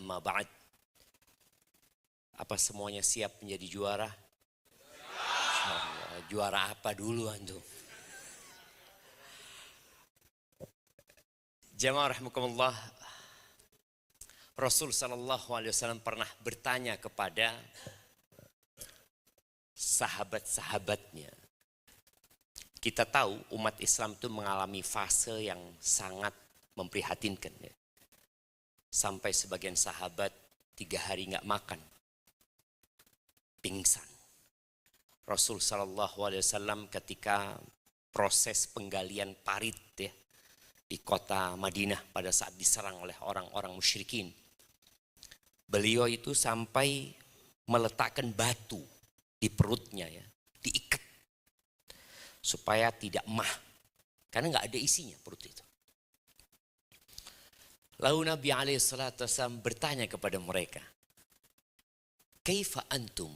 amma ba'd. Apa semuanya siap menjadi juara? Insyaallah. Juara apa dulu antum? Jamaah rahimakumullah. Rasul sallallahu alaihi wasallam pernah bertanya kepada sahabat-sahabatnya. Kita tahu umat Islam itu mengalami fase yang sangat memprihatinkan ya. Sampai sebagian sahabat 3 hari nggak makan, pingsan. Rasul sallallahu alaihi wasallam ketika proses penggalian parit ya di kota Madinah pada saat diserang oleh orang-orang musyrikin, beliau itu sampai meletakkan batu di perutnya ya, diikat supaya tidak mah, karena nggak ada isinya perut itu. Lalu Nabi SAW bertanya kepada mereka, Kaifa antum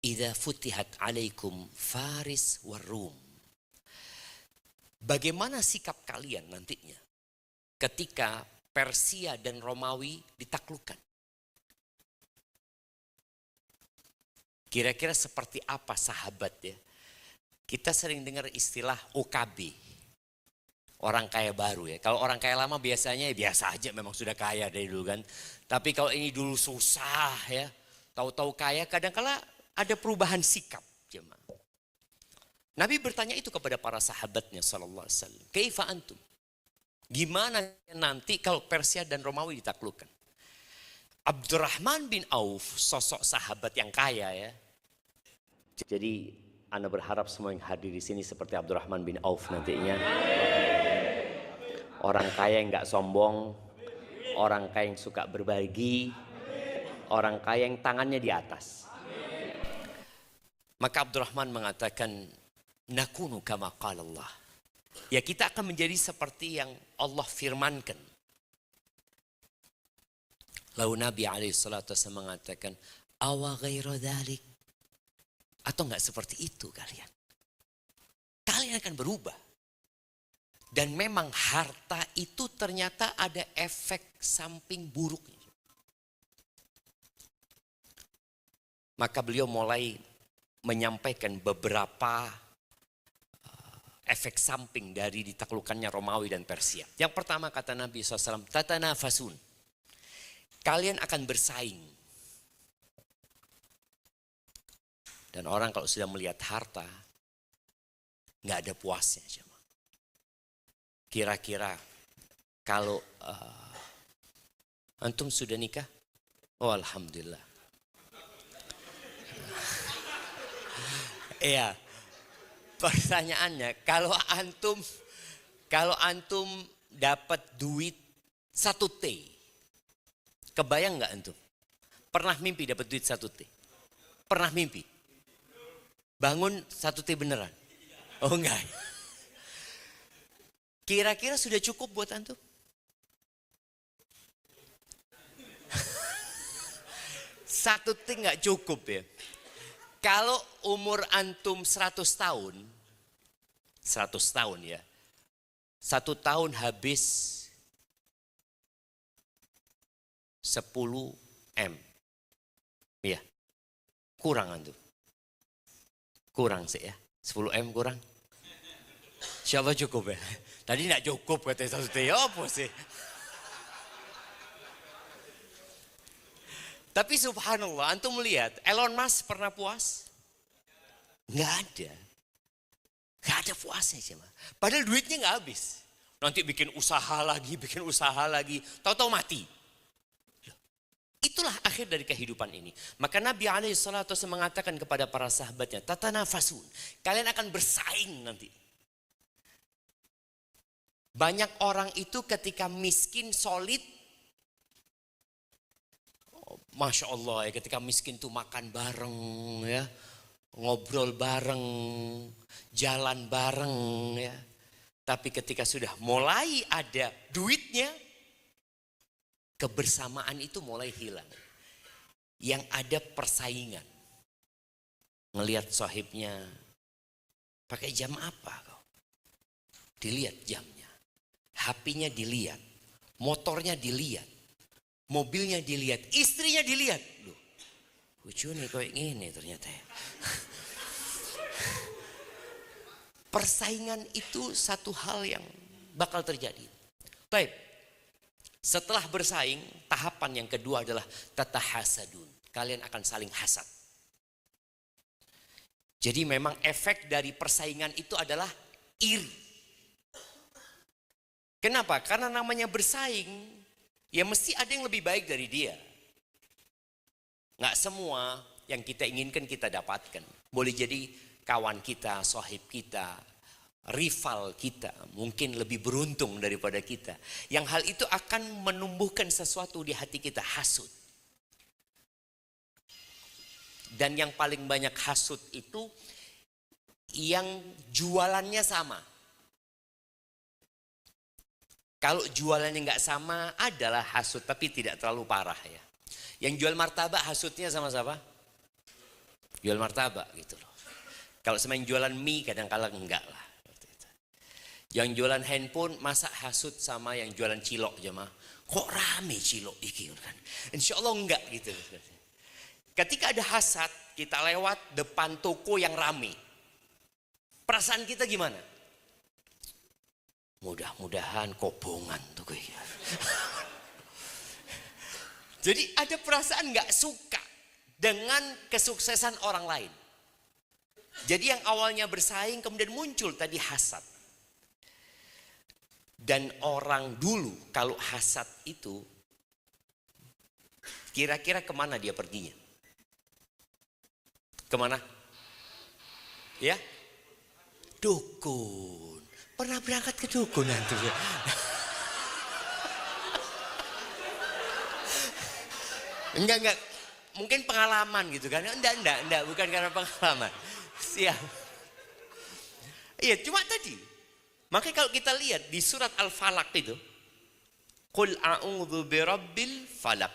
idza futihat alaikum Faris war Rum? Bagaimana sikap kalian nantinya ketika Persia dan Romawi ditaklukkan? Kira-kira seperti apa sahabat ya? Kita sering dengar istilah OKB, orang kaya baru ya. Kalau orang kaya lama biasanya biasa aja, memang sudah kaya dari dulu kan. Tapi kalau ini dulu susah ya, tahu-tahu kaya, kadang-kala ada perubahan sikap jemaah. Nabi bertanya itu kepada para sahabatnya sallallahu alaihi wasallam. Kaifa antum? Gimana nanti kalau Persia dan Romawi ditaklukkan? Abdurrahman bin Auf, sosok sahabat yang kaya ya. Jadi Anda berharap semua yang hadir di sini seperti Abdurrahman bin Auf nantinya. Orang kaya yang nggak sombong, orang kaya yang suka berbagi, orang kaya yang tangannya di atas. Maka Abdurrahman mengatakan, nakunu kama qala Allah. Ya, kita akan menjadi seperti yang Allah firmankan. Lalu Nabi SAW mengatakan, awa ghaira dhalik. Atau enggak seperti itu kalian? Kalian akan berubah. Dan memang harta itu ternyata ada efek samping buruknya. Maka beliau mulai menyampaikan beberapa efek samping dari ditaklukkannya Romawi dan Persia. Yang pertama kata Nabi SAW, tatanafasun. Kalian akan bersaing. Dan orang kalau sudah melihat harta, nggak ada puasnya. Kira-kira kalau antum sudah nikah? Oh alhamdulillah. Iya. Pertanyaannya, kalau antum dapat duit 1 T, kebayang nggak antum? Pernah mimpi dapat duit 1 T? Pernah mimpi? Bangun 1 T beneran? Oh enggak. Kira-kira sudah cukup buat antum? Satu T nggak cukup ya. Kalau umur antum 100 tahun, 100 tahun ya, 1 tahun habis 10 M. Iya, kurang antum. Kurang sih ya, 10 M kurang. Insyaallah cukup ya. Tadi nggak cukup katanya 1 T, apa sih? Tapi subhanallah, antum melihat Elon Musk pernah puas? Nggak ada. Nggak ada puasnya cuma. Padahal duitnya nggak habis. Nanti bikin usaha lagi, tahu-tahu mati. Itulah akhir dari kehidupan ini. Maka Nabi SAW mengatakan kepada para sahabatnya, tatanafasun, kalian akan bersaing nanti. Banyak orang itu ketika miskin solid, Masya Allah ya, ketika miskin tuh makan bareng ya, ngobrol bareng, jalan bareng ya. Tapi ketika sudah mulai ada duitnya, kebersamaan itu mulai hilang. Yang ada persaingan. Ngelihat sahibnya, pakai jam apa kau? Dilihat jamnya. HP-nya dilihat. Motornya dilihat. Mobilnya dilihat, istrinya dilihat. Loh, lucu nih kayak gini ternyata ya. Persaingan itu satu hal yang bakal terjadi. Baik, setelah bersaing, tahapan yang kedua adalah tatahasadun. Kalian akan saling hasad. Jadi memang efek dari persaingan itu adalah iri. Kenapa? Karena namanya bersaing, ya mesti ada yang lebih baik dari dia. Nggak semua yang kita inginkan kita dapatkan. Boleh jadi kawan kita, sahib kita, rival kita, mungkin lebih beruntung daripada kita. Yang hal itu akan menumbuhkan sesuatu di hati kita, hasud. Dan yang paling banyak hasud itu yang jualannya sama. Kalau jualannya nggak sama adalah hasud, tapi tidak terlalu parah ya. Yang jual martabak hasudnya sama siapa? Jual martabak gitu loh. Kalau semain jualan mie kadang-kadang enggak lah. Yang jualan handphone masa hasud sama yang jualan cilok jemaah. Kok rame cilok iki kan? Insya Allah enggak gitu. Ketika ada hasad, kita lewat depan toko yang rame. Perasaan kita gimana? Mudah-mudahan kobongan tuh kayaknya. Jadi ada perasaan nggak suka dengan kesuksesan orang lain. Jadi yang awalnya bersaing kemudian muncul tadi hasad. Dan orang dulu kalau hasad itu kira-kira kemana dia perginya? Kemana? Ya? Dukun. Pernah berangkat ke dukun nanti ya? Enggak. Mungkin pengalaman gitu kan. Enggak. Bukan karena pengalaman. Siap. Iya, cuma tadi. Makanya kalau kita lihat di surat Al-Falaq itu. Qul a'udzu birabbil falaq.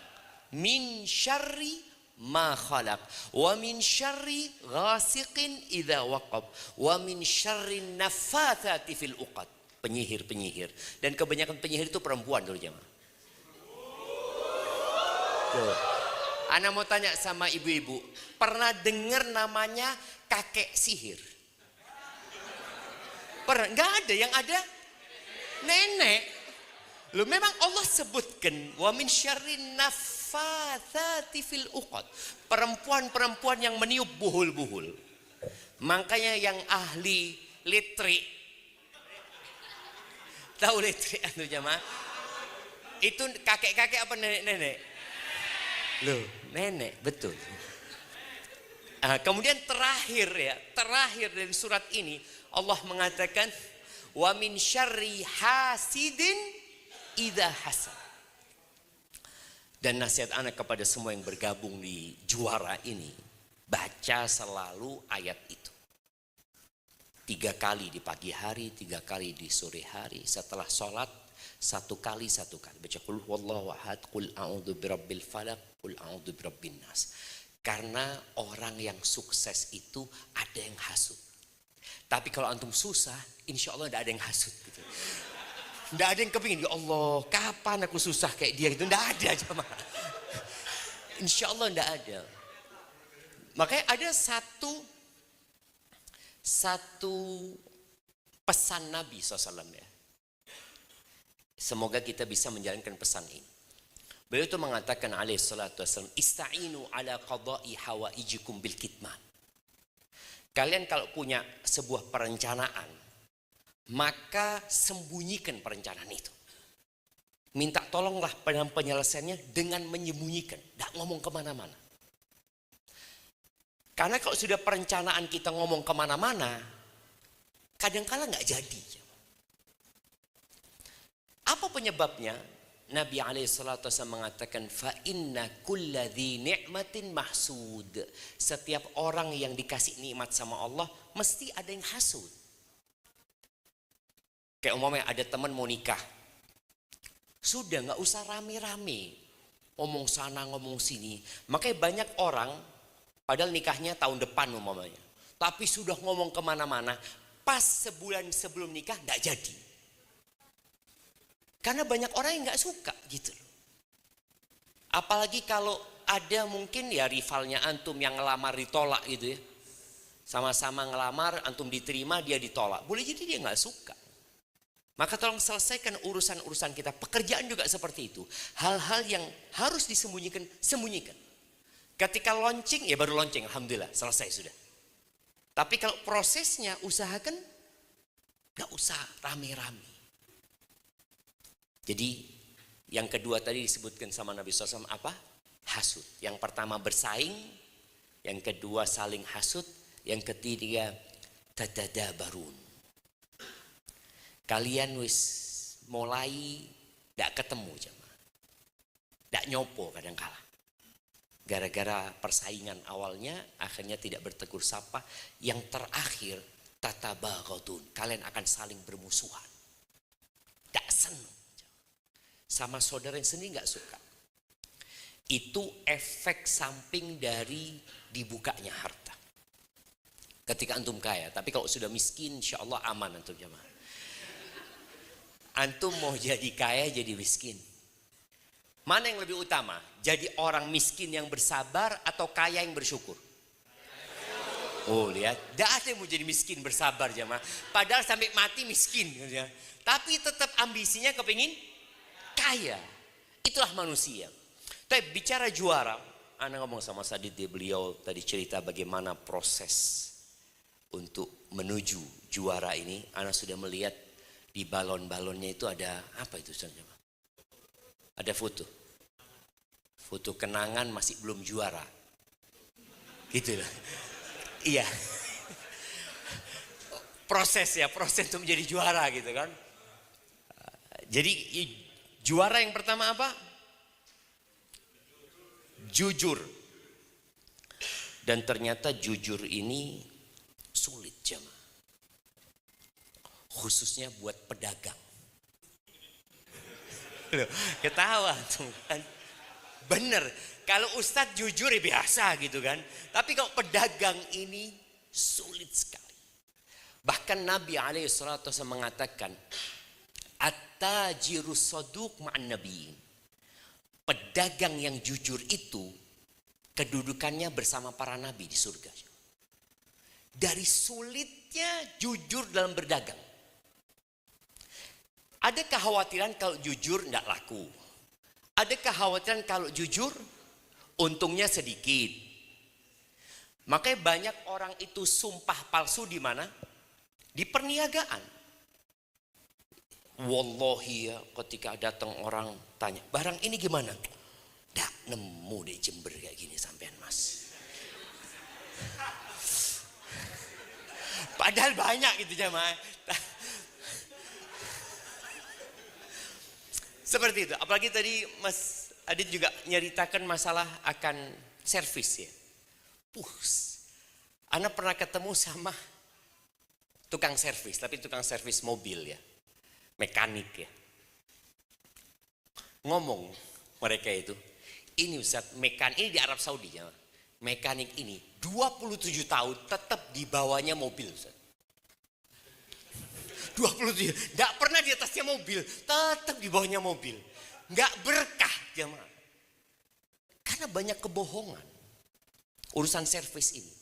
Min syarri ma khalaq wa min syarri ghasiqin idza waqab wa min syarri naffatsati fil uqad. Penyihir. Dan kebanyakan penyihir itu perempuan dulu jemaah. Tuh. Ana mau tanya sama ibu-ibu, pernah dengar namanya kakek sihir? Pernah? Enggak ada, yang ada nenek. Loh memang Allah sebutkan wa min syarri naffatsati fil uqad. Perempuan-perempuan yang meniup buhul-buhul. Makanya yang ahli litrik. Tahu litrik itu jemaah? Itu kakek-kakek apa nenek-nenek? Loh, nenek, betul. Kemudian terakhir dari surat ini Allah mengatakan wa min syarri hasidin idza hasad. Dan nasihat anak kepada semua yang bergabung di juara ini, baca selalu ayat itu. 3 kali di pagi hari, 3 kali di sore hari. Setelah sholat, 1 kali. Baca qul huwallahu ahad, qul a'udzu birabbil falaq, qul a'udzu birabbin nas. Karena orang yang sukses itu ada yang hasud. Tapi kalau antum susah, insya Allah tidak ada yang hasud gitu. Tidak ada yang kepingin, ya Allah kapan aku susah kayak dia gitu. Tidak ada jemaah. Insya Allah tidak ada. Makanya ada satu pesan Nabi SAW ya. Semoga kita bisa menjalankan pesan ini. Beliau itu mengatakan alaihi salatu wassalam, ista'inu ala qada'i hawaijikum bil kitman. Kalian kalau punya sebuah perencanaan, maka sembunyikan perencanaan itu. Minta tolonglah dalam penyelesaiannya dengan menyembunyikan. Tidak ngomong kemana-mana. Karena kalau sudah perencanaan kita ngomong kemana-mana, kadang-kala nggak jadi. Apa penyebabnya? Nabi SAW mengatakan fa inna kulla dhi ni'matin mahsud. Setiap orang yang dikasih nikmat sama Allah mesti ada yang hasud. Kayak umpamanya ada teman mau nikah. Sudah nggak usah rame-rame. Ngomong sana ngomong sini. Makanya banyak orang padahal nikahnya tahun depan umpamanya. Tapi sudah ngomong kemana-mana. Pas sebulan sebelum nikah nggak jadi. Karena banyak orang yang nggak suka gitu. Apalagi kalau ada mungkin ya rivalnya antum yang ngelamar ditolak gitu ya. Sama-sama ngelamar, antum diterima, dia ditolak. Boleh jadi dia nggak suka. Maka tolong selesaikan urusan-urusan kita. Pekerjaan juga seperti itu. Hal-hal yang harus disembunyikan, sembunyikan. Ketika launching, ya baru launching. Alhamdulillah, selesai sudah. Tapi kalau prosesnya, usahakan nggak usah rame-rame. Jadi yang kedua tadi disebutkan sama Nabi SAW apa? Hasud. Yang pertama bersaing. Yang kedua saling hasud. Yang ketiga tadadabarun. Kalian wis mulai tidak ketemu jemaah. Tidak nyopo kadang-kala. Gara-gara persaingan awalnya akhirnya tidak bertegur sapa. Yang terakhir tatabaghadun. Kalian akan saling bermusuhan. Tidak senang. Sama saudara yang sendiri nggak suka. Itu efek samping dari dibukanya harta. Ketika antum kaya, tapi kalau sudah miskin, insya Allah aman antum jemaah. Antum mau jadi kaya, jadi miskin. Mana yang lebih utama? Jadi orang miskin yang bersabar atau kaya yang bersyukur? Oh lihat, tidak ada yang mau jadi miskin bersabar jemaah. Padahal sampai mati miskin. Tapi tetap ambisinya kepingin kaya. Itulah manusia. Tapi bicara juara, Ana ngomong sama Sadid, beliau tadi cerita bagaimana proses untuk menuju juara ini. Ana sudah melihat di balon-balonnya itu ada apa itu? Ada foto. Foto kenangan masih belum juara. Gitu lah. Iya. Proses untuk menjadi juara gitu kan. Jadi juara yang pertama apa? Jujur. Dan ternyata jujur ini sulit jemaah. Khususnya buat pedagang. Loh, ketawa tuh kan. Bener. Kalau ustadz jujur ya biasa gitu kan. Tapi kalau pedagang ini sulit sekali. Bahkan Nabi SAW mengatakan, at-tajirus saduq ma'an nabiyyin. Pedagang yang jujur itu kedudukannya bersama para nabi di surga. Dari sulitnya jujur dalam berdagang. Ada kekhawatiran kalau jujur tidak laku. Ada kekhawatiran kalau jujur untungnya sedikit. Makanya banyak orang itu sumpah palsu di mana? Di perniagaan. Wallahi ya, ketika datang orang tanya, barang ini gimana? Nggak nemu di Jember kayak gini sampean mas. Padahal banyak gitu jemaah. Seperti itu. Apalagi tadi Mas Adit juga nyeritakan masalah akan servis ya. Ana pernah ketemu sama tukang servis, tapi tukang servis mobil ya. Mekanik ya. Ngomong mereka itu, ini Ustaz, mekanik ini di Arab Saudi ya. Mekanik ini 27 tahun tetap di bawahnya mobil Ustaz. 27, enggak pernah di atasnya mobil, tetap di bawahnya mobil. Enggak berkah jemaah. Karena banyak kebohongan. Urusan servis ini.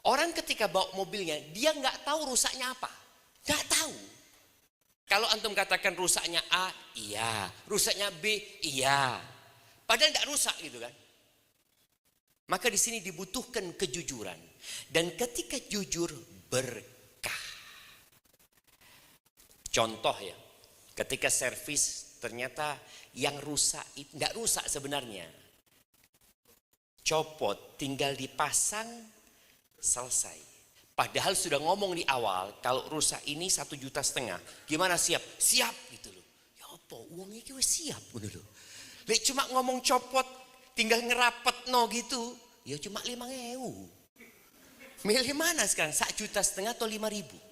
Orang ketika bawa mobilnya, dia enggak tahu rusaknya apa. Enggak tahu. Kalau antum katakan rusaknya A, iya. Rusaknya B, iya. Padahal enggak rusak gitu kan. Maka di sini dibutuhkan kejujuran. Dan ketika jujur berkah. Contoh ya, ketika servis ternyata yang rusak, enggak rusak sebenarnya. Copot, tinggal dipasang, selesai. Padahal sudah ngomong di awal, kalau rusak ini 1,5 juta. Gimana siap? Siap gitu loh. Ya apa, uangnya kita siap gitu loh. Lek cuma ngomong copot, tinggal ngerapet no gitu, ya cuma 5.000. Milih mana sekarang? 1,5 juta atau 5.000?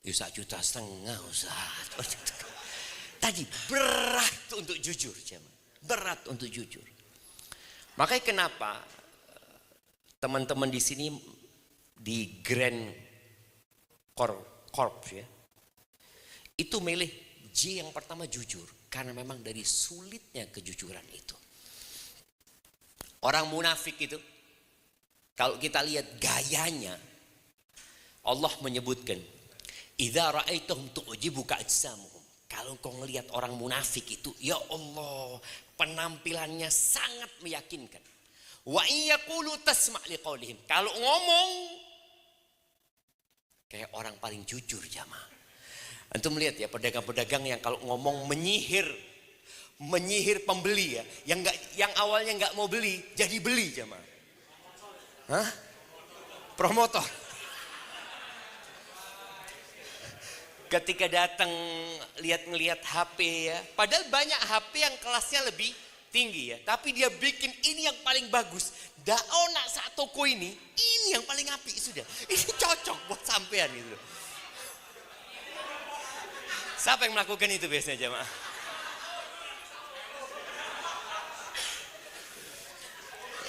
Ya 1,5 juta Ustaz. Tadi berat untuk jujur, berat untuk jujur. Makanya kenapa teman-teman di sini di Grand Corp ya, itu milih J yang pertama jujur. Karena memang dari sulitnya kejujuran itu. Orang munafik itu, kalau kita lihat gayanya, Allah menyebutkan, idza ra'aitahum tu'jibuka ajsamuhum. Kalau kau ngelihat orang munafik itu, ya Allah, penampilannya sangat meyakinkan. Wa iyaqulu tasma' liqaulihim. Kalau ngomong kayak orang paling jujur jamaah. Antum lihat ya pedagang-pedagang yang kalau ngomong menyihir pembeli ya, yang awalnya nggak mau beli jadi beli jamaah. Hah? Promotor. Ketika datang ngelihat HP ya, padahal banyak HP yang kelasnya lebih tinggi ya, tapi dia bikin ini yang paling bagus. Daona saat toko ini yang paling apik sudah. Ini cocok buat sampean gitu. Siapa yang melakukan itu biasanya jamaah?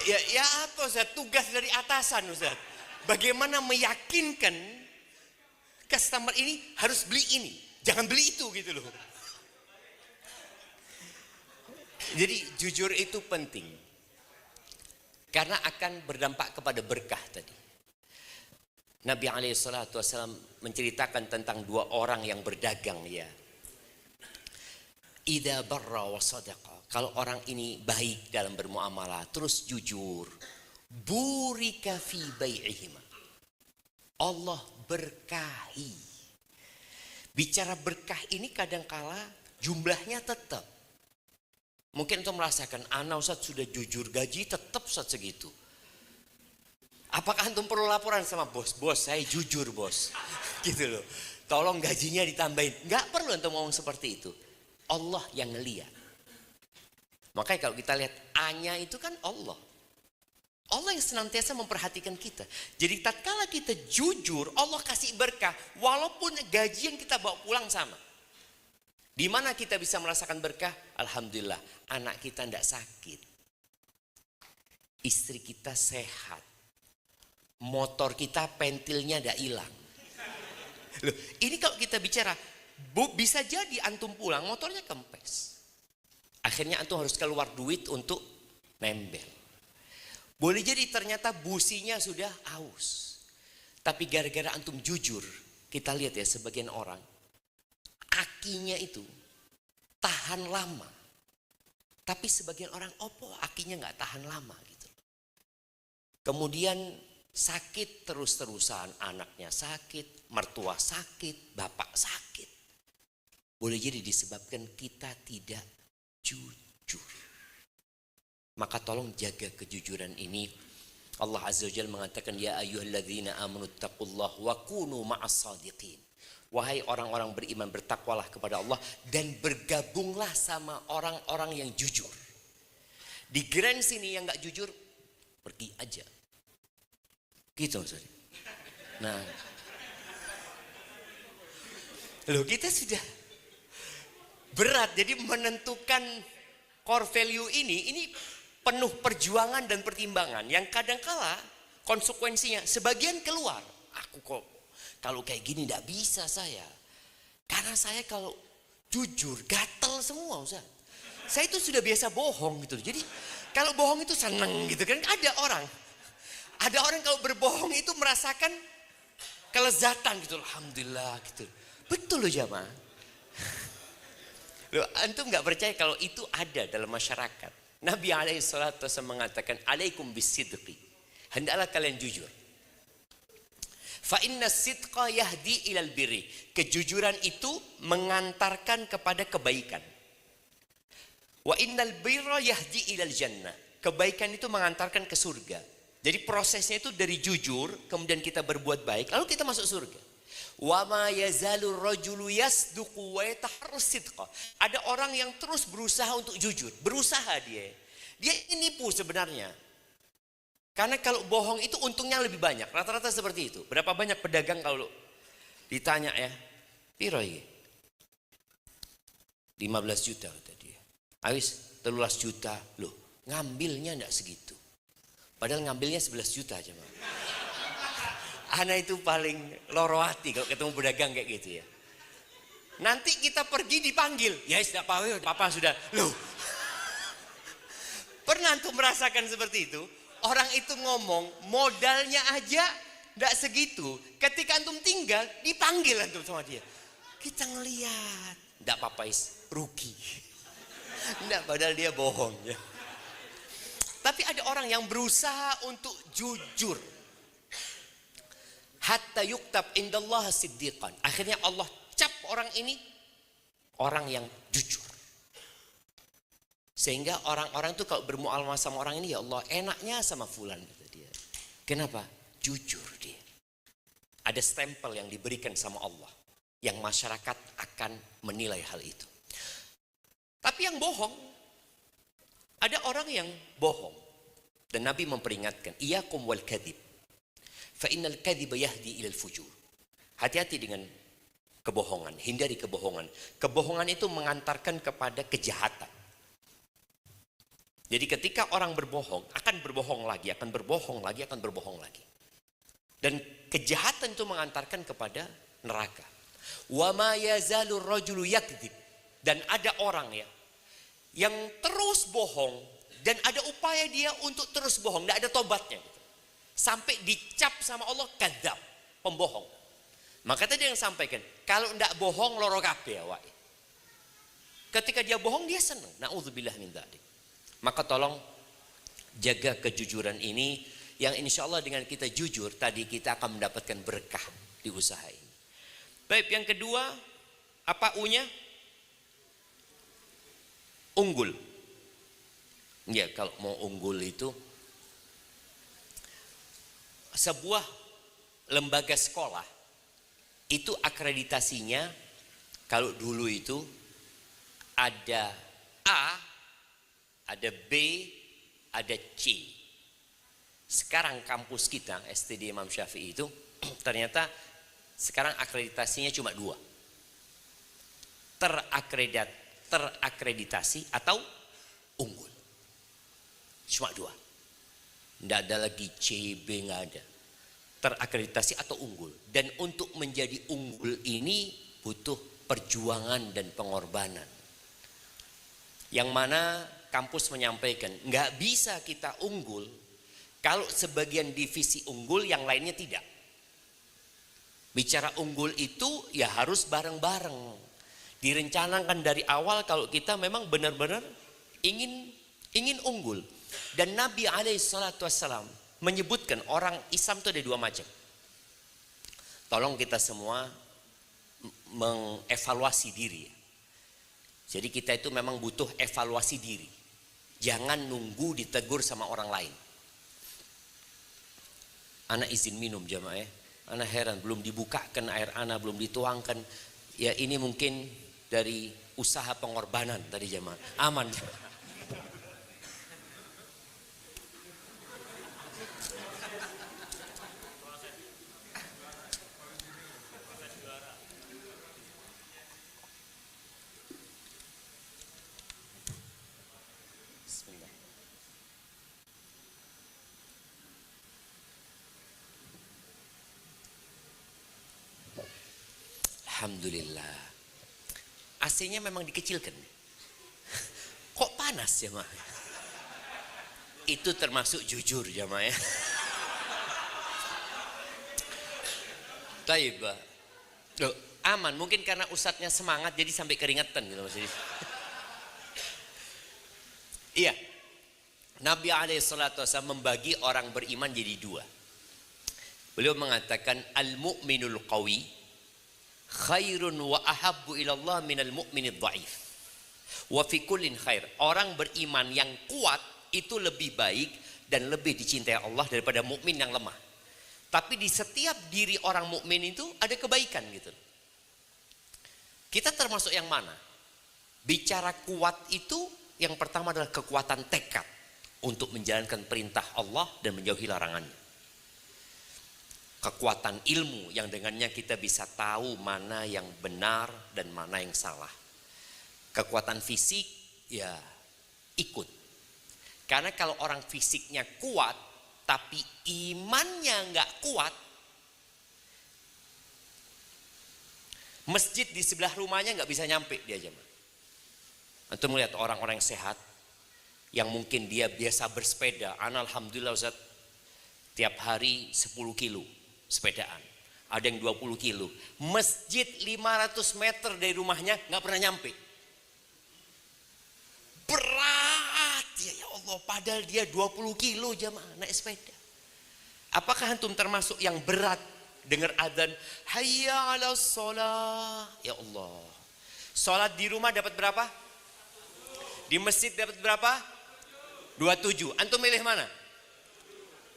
Ya apa Ustaz? Tugas dari atasan Ustaz. Bagaimana meyakinkan customer ini harus beli ini, jangan beli itu gitu loh. Jadi jujur itu penting. Karena akan berdampak kepada berkah tadi. Nabi SAW menceritakan tentang dua orang yang berdagang ya. Idza barra wa sadaqa. Kalau orang ini baik dalam bermuamalah, terus jujur, burika fi bai'ihima. Allah berkahi. Bicara berkah ini kadangkala jumlahnya tetap. Mungkin untuk merasakan, Ustaz sudah jujur gaji tetap Ustaz segitu. Apakah antum perlu laporan sama bos? Bos, saya jujur bos. Gitu loh. Tolong gajinya ditambahin. Nggak perlu antum ngomong seperti itu. Allah yang ngeliat. Makanya kalau kita lihat A-nya itu kan Allah. Allah yang senantiasa memperhatikan kita. Jadi tatkala kita jujur, Allah kasih berkah. Walaupun gaji yang kita bawa pulang sama. Di mana kita bisa merasakan berkah? Alhamdulillah, anak kita tidak sakit. Istri kita sehat. Motor kita pentilnya tidak hilang. Loh, ini kalau kita bicara, bisa jadi antum pulang motornya kempes. Akhirnya antum harus keluar duit untuk nembel. Boleh jadi ternyata businya sudah aus. Tapi gara-gara antum jujur, kita lihat ya sebagian orang, akinya itu tahan lama. Tapi sebagian orang opo akinya nggak tahan lama gitu. Kemudian sakit terus-terusan, anaknya sakit, mertua sakit, bapak sakit. Boleh jadi disebabkan kita tidak jujur. Maka tolong jaga kejujuran ini. Allah Azza wa Jalla mengatakan, ya ayyuhalladzina amanu taqullaha wa kunu ma'as shadiqin. Wahai orang-orang beriman, bertakwalah kepada Allah dan bergabunglah sama orang-orang yang jujur. Di grand sini yang nggak jujur, pergi aja. Gitu maksudnya. Nah, loh kita sudah berat. Jadi menentukan core value ini penuh perjuangan dan pertimbangan. Yang kadangkala konsekuensinya sebagian keluar. Aku kok kalau kayak gini tidak bisa saya. Karena saya kalau jujur gatel semua Ustaz. Saya itu sudah biasa bohong gitu. Jadi kalau bohong itu seneng gitu kan. Ada orang kalau berbohong itu merasakan kelezatan gitu. Alhamdulillah gitu. Betul loh jamaah. Loh, antum nggak percaya kalau itu ada dalam masyarakat. Nabi SAW mengatakan, alaikum bisidqi. Hendaklah kalian jujur. Fa inna sidqa yahdi ilal birri. Kejujuran itu mengantarkan kepada kebaikan. Wa innal birra yahdi ilal jannah. Kebaikan itu mengantarkan ke surga. Jadi prosesnya itu dari jujur, kemudian kita berbuat baik, lalu kita masuk surga. Wa ma yazalur rajulu yasduqu wa yataharras sidqa. Ada orang yang terus berusaha untuk jujur, berusaha dia. Dia nipu sebenarnya. Karena kalau bohong itu untungnya lebih banyak, rata-rata seperti itu. Berapa banyak pedagang kalau ditanya ya, piro iki? 15 juta kata dia. Awis 13 juta. Loh, ngambilnya enggak segitu. Padahal ngambilnya 11 juta aja. Ana itu paling loro hati kalau ketemu pedagang kayak gitu ya. Nanti kita pergi dipanggil. Ya sudah papa sudah. Loh. Pernah antum merasakan seperti itu? Orang itu ngomong modalnya aja tidak segitu. Ketika antum tinggal dipanggil antum sama dia. Kita ngelihat. Tidak apa-apa rugi. Tidak, padahal dia bohong ya. Tapi ada orang yang berusaha untuk jujur. Hatta yuktab indallah siddiqan. Akhirnya Allah cap orang ini orang yang jujur. Sehingga orang-orang itu kalau bermuamalah sama orang ini, ya Allah enaknya sama fulan kata dia. Kenapa? Jujur dia. Ada stempel yang diberikan sama Allah yang masyarakat akan menilai hal itu. Tapi yang bohong, ada orang yang bohong. Dan Nabi memperingatkan, iyakum wal kadhib. Fa innal kadhiba yahdi ilal fujur. Hati-hati dengan kebohongan, hindari kebohongan. Kebohongan itu mengantarkan kepada kejahatan. Jadi ketika orang berbohong, akan berbohong lagi, akan berbohong lagi, akan berbohong lagi. Dan kejahatan itu mengantarkan kepada neraka. Wa ma yazalur rajulu yakdzib. Dan ada orang ya yang terus bohong dan ada upaya dia untuk terus bohong, tidak ada tobatnya. Sampai dicap sama Allah kadzab, pembohong. Maka tadi yang sampaikan, kalau tidak bohong loro kabeh awake. Ketika dia bohong dia senang. Nauzubillah min dzalik. Maka tolong jaga kejujuran ini yang insya Allah dengan kita jujur tadi kita akan mendapatkan berkah di usaha ini. Baik, yang kedua apa U-nya? Unggul. Ya, kalau mau unggul itu sebuah lembaga sekolah itu akreditasinya kalau dulu itu ada A, ada B, ada C. Sekarang kampus kita, STD Imam Syafi'i itu, ternyata sekarang akreditasinya cuma 2. Terakreditasi atau unggul. Cuma 2. Tidak ada lagi C, B, nggak ada. Terakreditasi atau unggul. Dan untuk menjadi unggul ini butuh perjuangan dan pengorbanan. Yang mana kampus menyampaikan, nggak bisa kita unggul kalau sebagian divisi unggul yang lainnya tidak. Bicara unggul itu ya harus bareng-bareng. Direncanakan dari awal kalau kita memang benar-benar ingin unggul. Dan Nabi SAW menyebutkan orang Islam itu ada 2 macam. Tolong kita semua mengevaluasi diri. Jadi kita itu memang butuh evaluasi diri. Jangan nunggu ditegur sama orang lain. Ana izin minum jamaah ya. Ana heran belum dibukakan air ana, belum dituangkan. Ya ini mungkin dari usaha pengorbanan tadi jamaah. Aman. Alhamdulillah. AC-nya memang dikecilkan. Kok panas jemaah? Itu termasuk jujur jemaah ya. Taib. Loh, aman. Mungkin karena ustadznya semangat jadi sampai keringetan gitu maksudnya. Iya. Nabi SAW membagi orang beriman jadi 2. Beliau mengatakan al-mu'minul qawi khairun wa ahabbu ilallah minal mu'minid dhaif. Wa fi kullin khair. Orang beriman yang kuat itu lebih baik dan lebih dicintai Allah daripada mukmin yang lemah. Tapi di setiap diri orang mukmin itu ada kebaikan gitu. Kita termasuk yang mana? Bicara kuat itu yang pertama adalah kekuatan tekad untuk menjalankan perintah Allah dan menjauhi larangannya. Kekuatan ilmu yang dengannya kita bisa tahu mana yang benar dan mana yang salah. Kekuatan fisik ya ikut. Karena kalau orang fisiknya kuat tapi imannya nggak kuat, Masjid di sebelah rumahnya nggak bisa nyampe dia jemaah. Antum melihat orang-orang yang sehat, yang mungkin dia biasa bersepeda. Alhamdulillah Ustaz, tiap hari 10 kilo sepedaan. Ada yang 20 kilo. Masjid 500 meter dari rumahnya nggak pernah nyampe. Berat ya Allah, padahal dia 20 kilo jamaah naik sepeda. Apakah antum termasuk yang berat dengar adzan hayya 'alas shalah? Ya Allah. Salat di rumah dapat berapa? Di masjid dapat berapa? 27. Antum milih mana?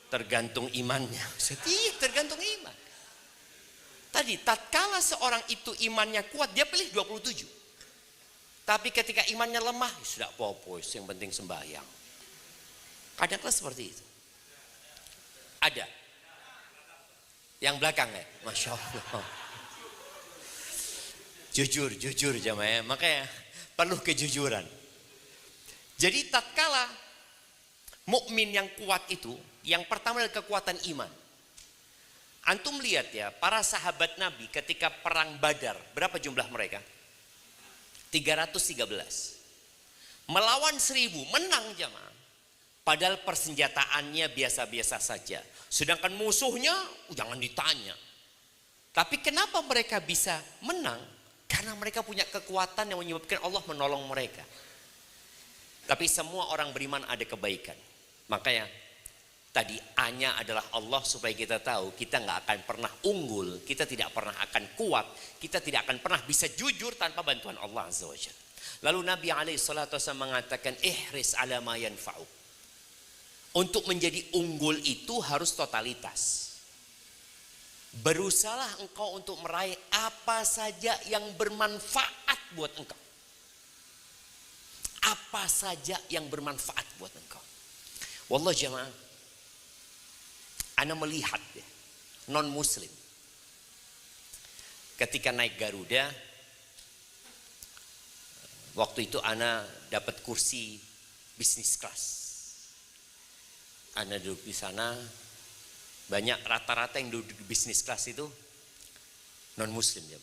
Tergantung imannya. Sedih, tergantung iman. Tadi tatkala seorang itu imannya kuat, dia pilih 27. Tapi ketika imannya lemah, ya sudah apa-apa, yang penting sembahyang. Kadang-kadang seperti itu. Ada. Yang belakang ya, Masya Allah. Jujur jamaah, makanya perlu kejujuran. Jadi tatkala mukmin yang kuat itu, yang pertama adalah kekuatan iman. Antum lihat ya, para sahabat Nabi ketika perang Badar, berapa jumlah mereka? 313. Melawan 1000, menang jamaah. Padahal persenjataannya biasa-biasa saja. Sedangkan musuhnya jangan ditanya. Tapi kenapa mereka bisa menang? Karena mereka punya kekuatan yang menyebabkan Allah menolong mereka. Tapi semua orang beriman ada kebaikan. Makanya tadi A-nya adalah Allah, supaya kita tahu kita nggak akan pernah unggul, kita tidak pernah akan kuat, kita tidak akan pernah bisa jujur tanpa bantuan Allah Azza wa Jalla. Lalu Nabi SAW mengatakan ihris ala ma yanfa'uk. Untuk menjadi unggul itu harus totalitas. Berusahalah engkau untuk meraih apa saja yang bermanfaat buat engkau. Apa saja yang bermanfaat buat engkau. Wallah jamaah, ana melihat ya, non muslim ketika naik Garuda, waktu itu ana dapat kursi bisnis kelas. Ana duduk di sana, banyak rata-rata yang duduk di bisnis kelas itu non muslim ya.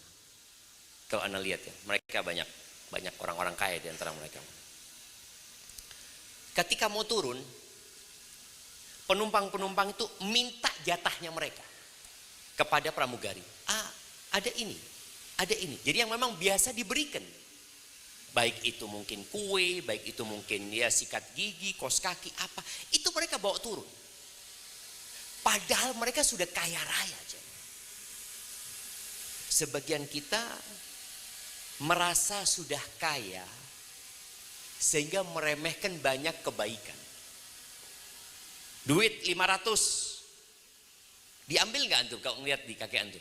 Kalau ana lihat ya, mereka banyak orang-orang kaya di antara mereka. Ketika mau turun, penumpang-penumpang itu minta jatahnya mereka kepada pramugari. Ada ini. Jadi yang memang biasa diberikan. Baik itu mungkin kue, baik itu mungkin ya sikat gigi, kos kaki, apa. Itu mereka bawa turun. Padahal mereka sudah kaya raya. Sebagian kita merasa sudah kaya sehingga meremehkan banyak kebaikan. Duit 500 diambil nggak antum kalau ngeliat di kaki antum?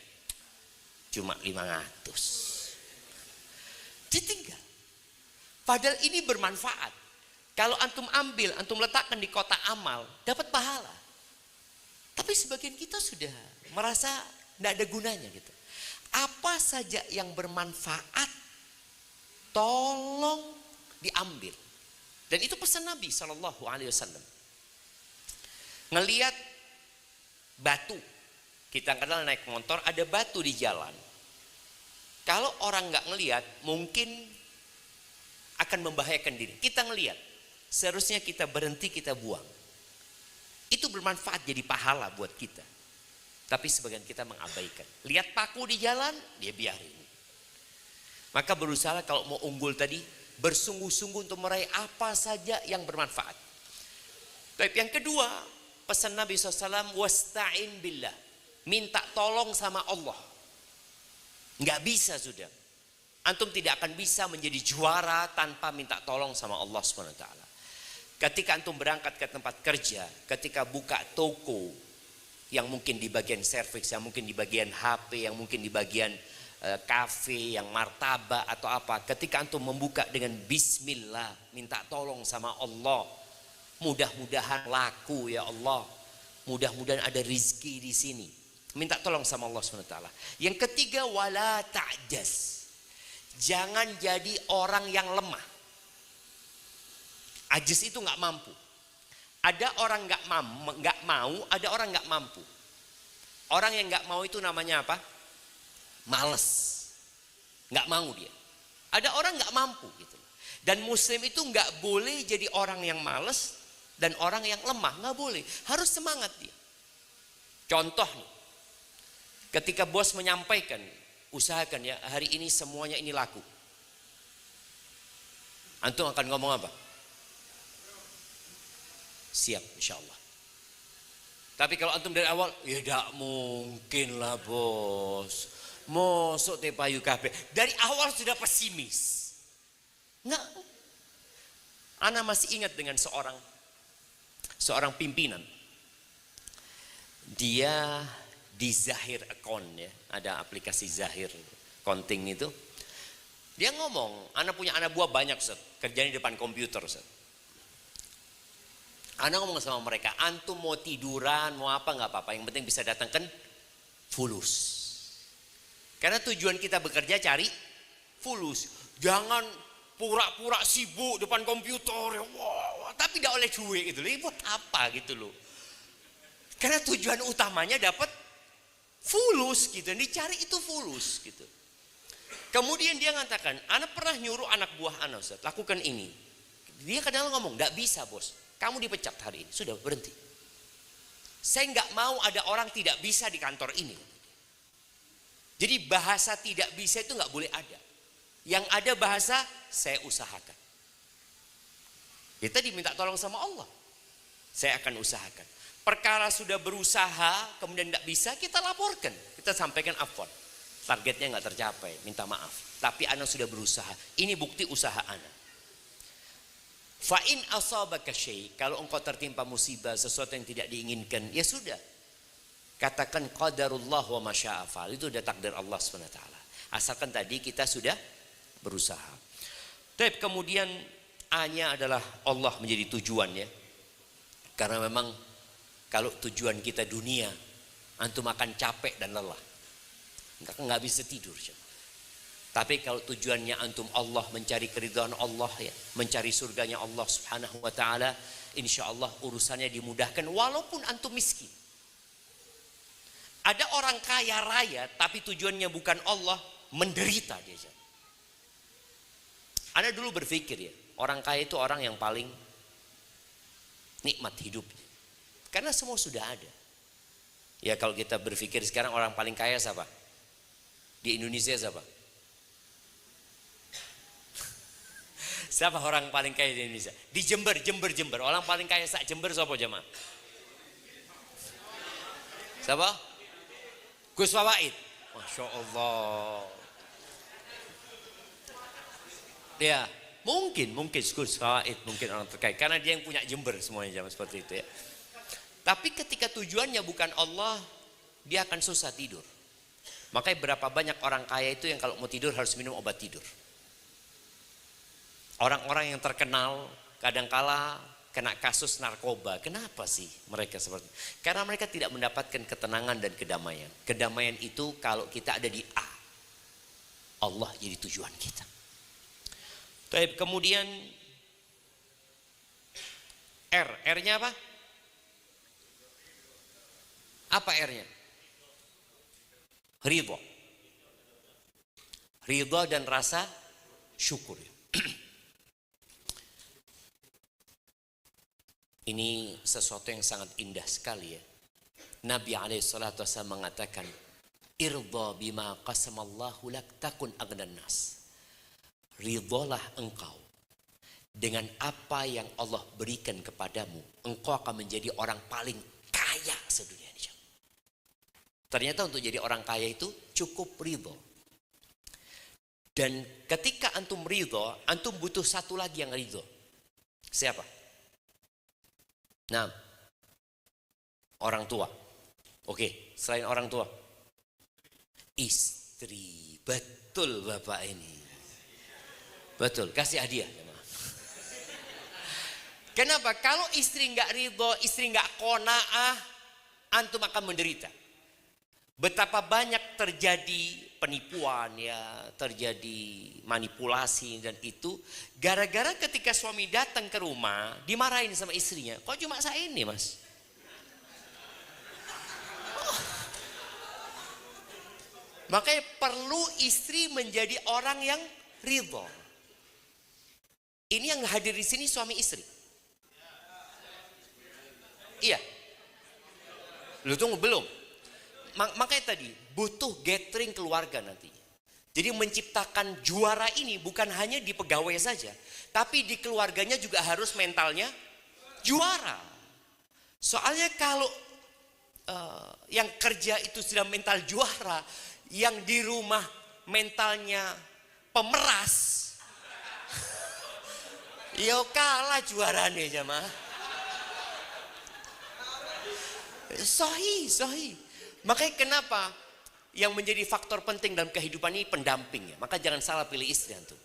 Cuma 500 ditinggal. Padahal ini bermanfaat. Kalau antum ambil, antum letakkan di kotak amal, dapat pahala. Tapi sebagian kita sudah merasa tidak ada gunanya gitu. Apa saja yang bermanfaat, tolong diambil. Dan itu pesan Nabi SAW. Ngelihat batu, kita kadang naik motor ada batu di jalan. Kalau orang nggak ngelihat, mungkin akan membahayakan diri. Kita ngelihat, seharusnya kita berhenti, kita buang. Itu bermanfaat jadi pahala buat kita. Tapi sebagian kita mengabaikan. Lihat paku di jalan, dia biarin. Maka berusaha kalau mau unggul tadi, bersungguh-sungguh untuk meraih apa saja yang bermanfaat. Tapi yang kedua, pesan Nabi SAW, wasta'in billah. Minta tolong sama Allah. Nggak bisa sudah. Antum tidak akan bisa menjadi juara tanpa minta tolong sama Allah SWT. Ketika antum berangkat ke tempat kerja, ketika buka toko, yang mungkin di bagian servis, yang mungkin di bagian HP, yang mungkin di bagian kafe, yang martabak atau apa. Ketika antum membuka dengan bismillah, minta tolong sama Allah. Mudah-mudahan laku ya Allah. Mudah-mudahan ada rizki di sini. Minta tolong sama Allah SWT. Yang ketiga, wala ta'jaz. Jangan jadi orang yang lemah. Ajis itu nggak mampu. Ada orang nggak mau, ada orang nggak mampu. Orang yang nggak mau itu namanya apa? Males. Nggak mau dia. Ada orang nggak mampu gitu. Dan muslim itu nggak boleh jadi orang yang malas dan orang yang lemah, nggak boleh. Harus semangat dia. Contoh nih, ketika bos menyampaikan, usahakan ya hari ini semuanya ini laku. Antum akan ngomong apa? Siap, insya Allah. Tapi kalau antum dari awal, ya tidak mungkin lah bos. Mosok teh payu kabeh. Dari awal sudah pesimis. Nggak. Ana masih ingat dengan seorang pimpinan. Dia di Zahir account ya, ada aplikasi Zahir accounting itu. Dia ngomong, ana punya anak buah banyak Ustaz, kerjanya di depan komputer Ustaz. Ana ngomong sama mereka, antum mau tiduran, mau apa nggak apa-apa, yang penting bisa datangkan fulus. Karena tujuan kita bekerja cari fulus. Jangan pura-pura sibuk depan komputer, wah, tapi tidak oleh duit gitu. Buat apa gitu loh? Karena tujuan utamanya dapat fulus gitu. Dicari itu fulus gitu. Kemudian dia mengatakan, anak pernah nyuruh anak buah anak Ustaz, lakukan ini. Dia kadang ngomong, tidak bisa bos, kamu dipecat hari ini, sudah berhenti. Saya nggak mau ada orang tidak bisa di kantor ini. Jadi bahasa tidak bisa itu nggak boleh ada. Yang ada bahasa saya usahakan. Kita diminta tolong sama Allah. Saya akan usahakan. Perkara sudah berusaha kemudian tidak bisa, kita laporkan, kita sampaikan afwan. Targetnya nggak tercapai, minta maaf. Tapi ana sudah berusaha. Ini bukti usaha ana. Fa in asabaka syai', kalau engkau tertimpa musibah, sesuatu yang tidak diinginkan, ya sudah. Katakan qadarullah wa masya'a fa'al. Itu udah takdir Allah SWT. Asalkan tadi kita sudah berusaha. Tapi kemudian A-nya adalah Allah menjadi tujuan ya. Karena memang kalau tujuan kita dunia, antum akan capek dan lelah. Nggak bisa tidur. Tapi kalau tujuannya antum Allah, mencari keridhaan Allah ya, mencari surganya Allah Subhanahu wa taala, insyaallah urusannya dimudahkan walaupun antum miskin. Ada orang kaya raya tapi tujuannya bukan Allah, menderita dia. Ana dulu berpikir ya, orang kaya itu orang yang paling nikmat hidupnya. Karena semua sudah ada. Ya kalau kita berpikir sekarang orang paling kaya siapa? Di Indonesia siapa? Siapa orang paling kaya di Indonesia? Di Jember. Orang paling kaya sak Jember siapa jemaah? Siapa? Gus Fawaid. Masya Allah. Ya, mungkin Gus Fawaid, mungkin orang terkait. Karena dia yang punya Jember semuanya jamaah seperti itu ya. Tapi ketika tujuannya bukan Allah, dia akan susah tidur. Makanya berapa banyak orang kaya itu yang kalau mau tidur harus minum obat tidur. Orang-orang yang terkenal kadangkala kena kasus narkoba. Kenapa sih mereka seperti itu? Karena mereka tidak mendapatkan ketenangan dan kedamaian. Kedamaian itu kalau kita ada di A, Allah jadi tujuan kita. Tapi kemudian R-nya apa? Apa R-nya? Ridho. Ridho dan rasa syukur. Ini sesuatu yang sangat indah sekali ya. Nabi SAW mengatakan, Irdha bima qasamallahu lak takun aghnan nas. Ridholah engkau dengan apa yang Allah berikan kepadamu. Engkau akan menjadi orang paling kaya sedunia ini. Ternyata untuk jadi orang kaya itu cukup ridho. Dan ketika antum ridho, antum butuh satu lagi yang ridho. Siapa? Nah, orang tua. Oke, selain orang tua, istri. Betul bapak ini. Betul, kasih hadiah. Kenapa? Kalau istri nggak ridho, istri nggak qanaah, antum akan menderita. Betapa banyak terjadi penipuan ya, terjadi manipulasi dan itu gara-gara ketika suami datang ke rumah dimarahin sama istrinya. Kok cuma saya ini mas? Makanya perlu istri menjadi orang yang ridho. Ini yang hadir di sini suami istri. Iya. Lu tunggu belum. Makanya tadi butuh gathering keluarga nanti. Jadi menciptakan juara ini bukan hanya di pegawai saja, tapi di keluarganya juga harus mentalnya juara. Soalnya kalau yang kerja itu sudah mental juara, yang di rumah mentalnya pemeras, ya kalah juaranya jamaah. Sahih. Makanya kenapa yang menjadi faktor penting dalam kehidupan ini pendampingnya. Maka jangan salah pilih istri antum.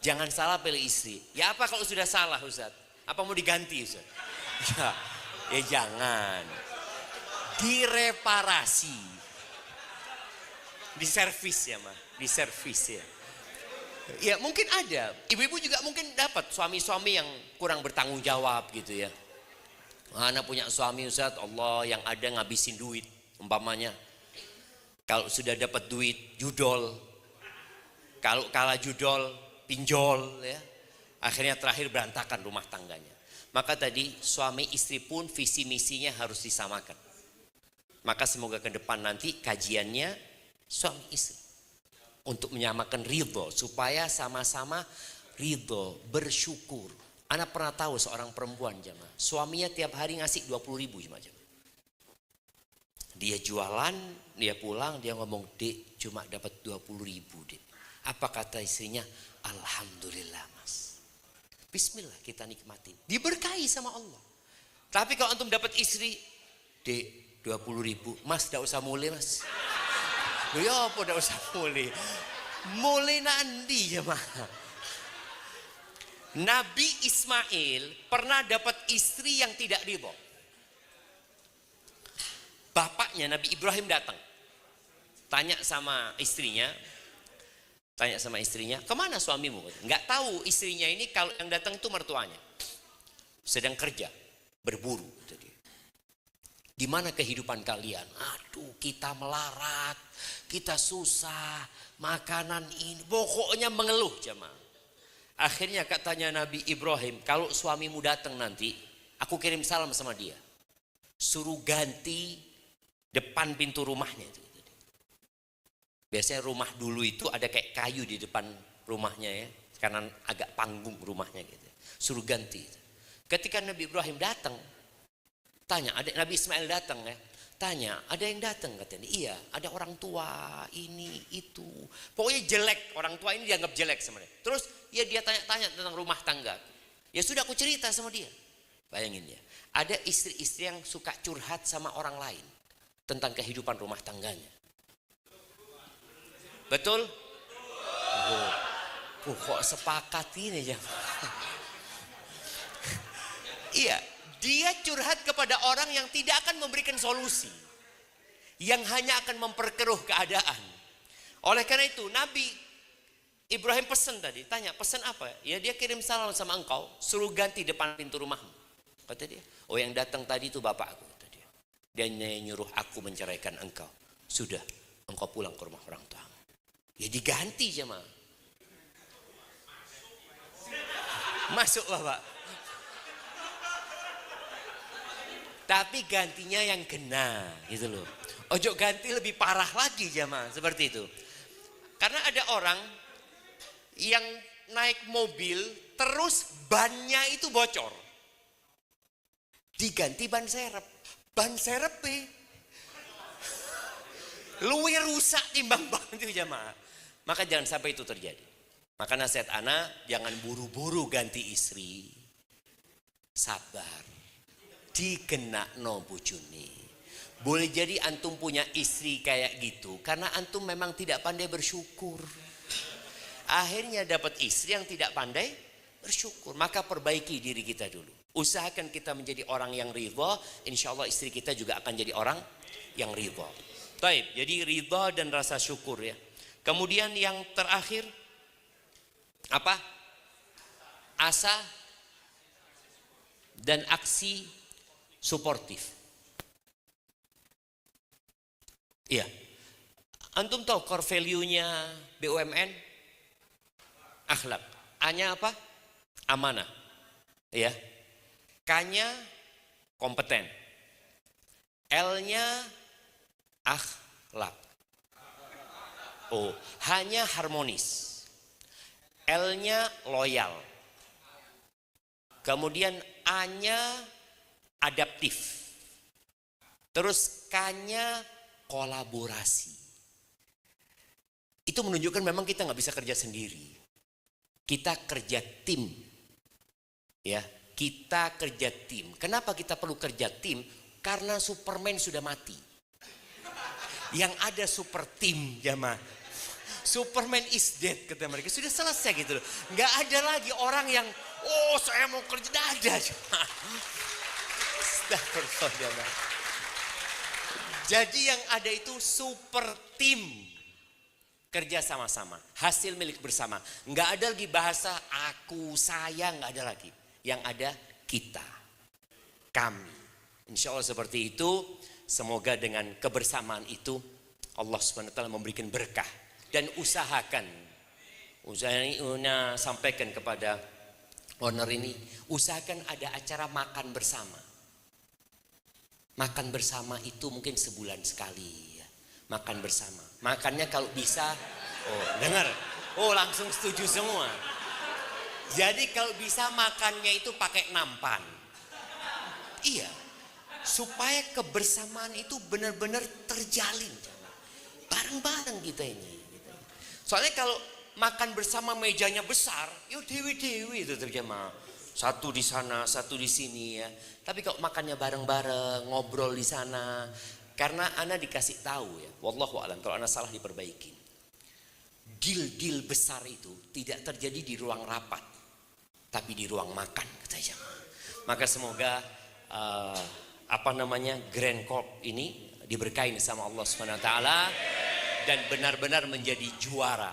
Jangan salah pilih istri. Ya apa kalau sudah salah Ustaz? Apa mau diganti Ustaz? Ya jangan. Direparasi. Diservis ya mah. Diservis ya. Ya mungkin ada. Ibu-ibu juga mungkin dapat suami-suami yang kurang bertanggung jawab gitu ya. Anak punya suami Ustaz, Allah yang ada ngabisin duit umpamanya. Kalau sudah dapat duit judol, kalau kalah judol pinjol ya. Akhirnya terakhir berantakan rumah tangganya. Maka tadi suami istri pun visi misinya harus disamakan. Maka semoga ke depan nanti kajiannya suami istri untuk menyamakan ridho supaya sama-sama ridho, bersyukur. Anak pernah tahu seorang perempuan jemaah, suaminya tiap hari ngasih 20.000 jemaah. Dia jualan, dia pulang, dia ngomong, "Dek, cuma dapat 20.000, Dek." Apa kata istrinya? "Alhamdulillah, Mas." Bismillah, kita nikmatin. Diberkahi sama Allah. Tapi kalau antum dapat istri, "Dek, 20.000, Mas, tidak usah mulai, Mas." Ya apa tidak usah mulai? Mulai nanti jemaah. Nabi Ismail pernah dapat istri yang tidak ridho. Bapaknya Nabi Ibrahim datang. Tanya sama istrinya, "Kemana suamimu?" Nggak tahu istrinya ini kalau yang datang itu mertuanya. Sedang kerja, berburu. "Di mana kehidupan kalian?" "Aduh, kita melarat, kita susah, makanan ini." Pokoknya mengeluh jemaah. Akhirnya katanya Nabi Ibrahim, "Kalau suamimu datang nanti, aku kirim salam sama dia. Suruh ganti depan pintu rumahnya." Biasanya rumah dulu itu ada kayak kayu di depan rumahnya ya, karena agak panggung rumahnya gitu. Suruh ganti. Ketika Nabi Ibrahim datang, tanya, adik Nabi Ismail datang ya. Tanya, "Ada yang datang?" Katanya, "Iya, ada orang tua, ini, itu." Pokoknya jelek, orang tua ini dianggap jelek sebenarnya. Terus ya dia tanya-tanya tentang rumah tangga. Ya sudah aku cerita sama dia. Bayangin ya, ada istri-istri yang suka curhat sama orang lain tentang kehidupan rumah tangganya. Betul? Kok sepakat ini ya? Iya. Dia curhat kepada orang yang tidak akan memberikan solusi. Yang hanya akan memperkeruh keadaan. Oleh karena itu Nabi Ibrahim pesan tadi. Tanya, pesan apa? Ya dia kirim salam sama engkau. Suruh ganti depan pintu rumahmu. Kata dia, "Oh yang datang tadi itu bapakku." Kata dia. Dia nyuruh aku menceraikan engkau. Sudah, engkau pulang ke rumah orang tuamu. Ya diganti jemaah. Masuk bapak. Tapi gantinya yang kena gitu loh. Ojo ganti lebih parah lagi jamaah seperti itu. Karena ada orang yang naik mobil terus bannya itu bocor. Diganti ban serep. Ban serep luwih rusak timbang ban itu jamaah. Maka jangan sampai itu terjadi. Maka nasihat anak, jangan buru-buru ganti istri. Sabar. Digenakno bojone. Boleh jadi antum punya istri kayak gitu karena antum memang tidak pandai bersyukur. Akhirnya dapat istri yang tidak pandai bersyukur. Maka perbaiki diri kita dulu. Usahakan kita menjadi orang yang ridha, insya Allah istri kita juga akan jadi orang yang ridha. Baik, jadi ridha dan rasa syukur ya. Kemudian yang terakhir apa? Asa dan aksi suportif. Iya. Antum tahu core value-nya BUMN? Akhlak. A-nya apa? Amanah. Ya. K-nya kompeten. L-nya akhlak. Oh, H-nya harmonis. L-nya loyal. Kemudian A-nya adaptif. Terus K-nya kolaborasi. Itu menunjukkan memang kita nggak bisa kerja sendiri. Kita kerja tim. Ya, kita kerja tim. Kenapa kita perlu kerja tim? Karena Superman sudah mati. Yang ada super tim, jamaah. Superman is dead, kata mereka. Sudah selesai gitu loh. Nggak ada lagi orang yang, oh saya mau kerja, nggak ada. Astagfirullah, jamaah. Jadi yang ada itu super tim. Kerja sama-sama, hasil milik bersama. Nggak ada lagi bahasa aku, saya, nggak ada lagi. Yang ada kita, kami. Insya Allah seperti itu. Semoga dengan kebersamaan itu Allah SWT memberikan berkah. Dan usahakan, sampaikan kepada owner ini, usahakan ada acara makan bersama. Makan bersama itu mungkin sebulan sekali. Makan bersama. Makannya kalau bisa, oh dengar, oh langsung setuju semua. Jadi kalau bisa makannya itu pakai nampan. Iya, supaya kebersamaan itu benar-benar terjalin. Bareng-bareng kita ini. Soalnya kalau makan bersama mejanya besar, yo dewi-dewi itu terjemah. Satu di sana, satu di sini ya. Tapi kalau makannya bareng-bareng, ngobrol di sana. Karena ana dikasih tahu ya, wallahu a'lam, kalau ana salah diperbaiki. Deal-deal besar itu tidak terjadi di ruang rapat, tapi di ruang makan, kata jamaah. Maka semoga Grand Corp ini diberkahi sama Allah SWT dan benar-benar menjadi juara.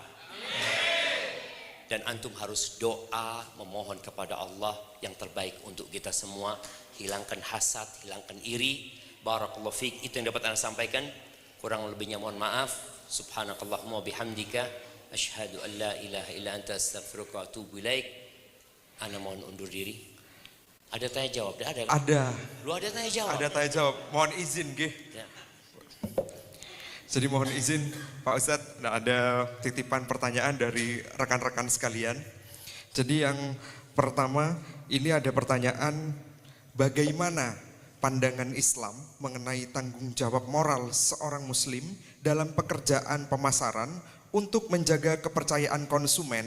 Dan antum harus doa memohon kepada Allah yang terbaik untuk kita semua. Hilangkan hasad, hilangkan iri. Barakallahu fiik. Itu yang dapat Anda sampaikan. Kurang lebihnya mohon maaf. Subhanakallahumma bihamdika asyhadu an la ilaha illa anta astaghfiruka wa atubu ilaik. Ana mohon undur diri. Ada tanya jawab? Ada. Ada. Lu ada tanya jawab? Ada tanya jawab. Mohon izin, nggih. Ya. Jadi mohon izin Pak Ustadz, ada titipan pertanyaan dari rekan-rekan sekalian. Jadi yang pertama, ini ada pertanyaan, bagaimana pandangan Islam mengenai tanggung jawab moral seorang muslim dalam pekerjaan pemasaran untuk menjaga kepercayaan konsumen,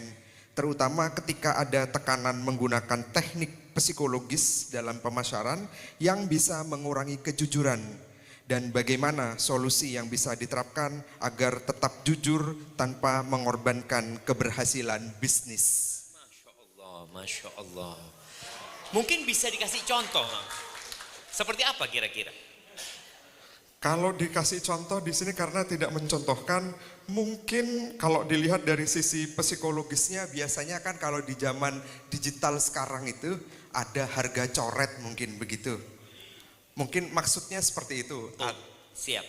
terutama ketika ada tekanan menggunakan teknik psikologis dalam pemasaran yang bisa mengurangi kejujuran, dan bagaimana solusi yang bisa diterapkan agar tetap jujur tanpa mengorbankan keberhasilan bisnis. Masya Allah, Masya Allah. Mungkin bisa dikasih contoh. Seperti apa kira-kira? Kalau dikasih contoh di sini karena tidak mencontohkan, mungkin kalau dilihat dari sisi psikologisnya biasanya kan kalau di zaman digital sekarang itu ada harga coret mungkin begitu. Mungkin maksudnya seperti itu. Oh, siap.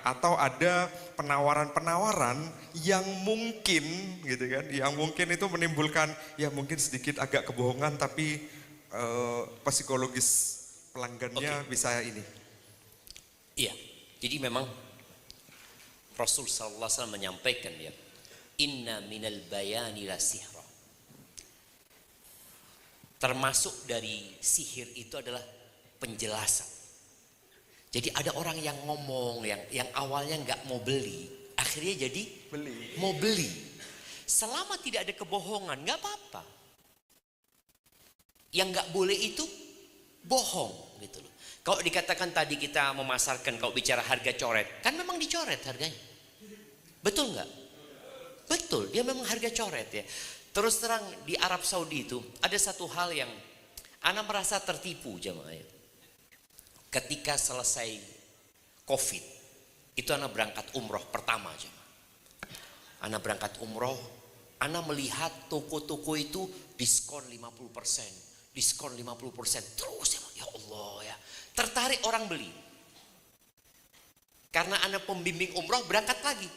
Atau ada penawaran-penawaran yang mungkin gitu kan, yang mungkin itu menimbulkan ya mungkin sedikit agak kebohongan tapi psikologis pelanggannya bisa ini. Iya, jadi memang Rasul sallallahu alaihi wasallam menyampaikan ya, inna minal bayani la sihra. Termasuk dari sihir itu adalah penjelasan. Jadi ada orang yang ngomong yang awalnya nggak mau beli, akhirnya jadi mau beli. Selama tidak ada kebohongan nggak apa-apa. Yang nggak boleh itu bohong gitu loh. Kalau dikatakan tadi kita memasarkan, kalau bicara harga coret, kan memang dicoret harganya. Betul nggak? Betul, dia memang harga coret ya. Terus terang di Arab Saudi itu ada satu hal yang ana merasa tertipu jemaah ya. Ketika selesai Covid, itu ana berangkat umroh pertama jemaah. Ana berangkat umroh, ana melihat toko-toko itu diskon 50%, diskon 50%. Terus ya Allah ya, tertarik orang beli. Karena ana pembimbing umroh berangkat lagi.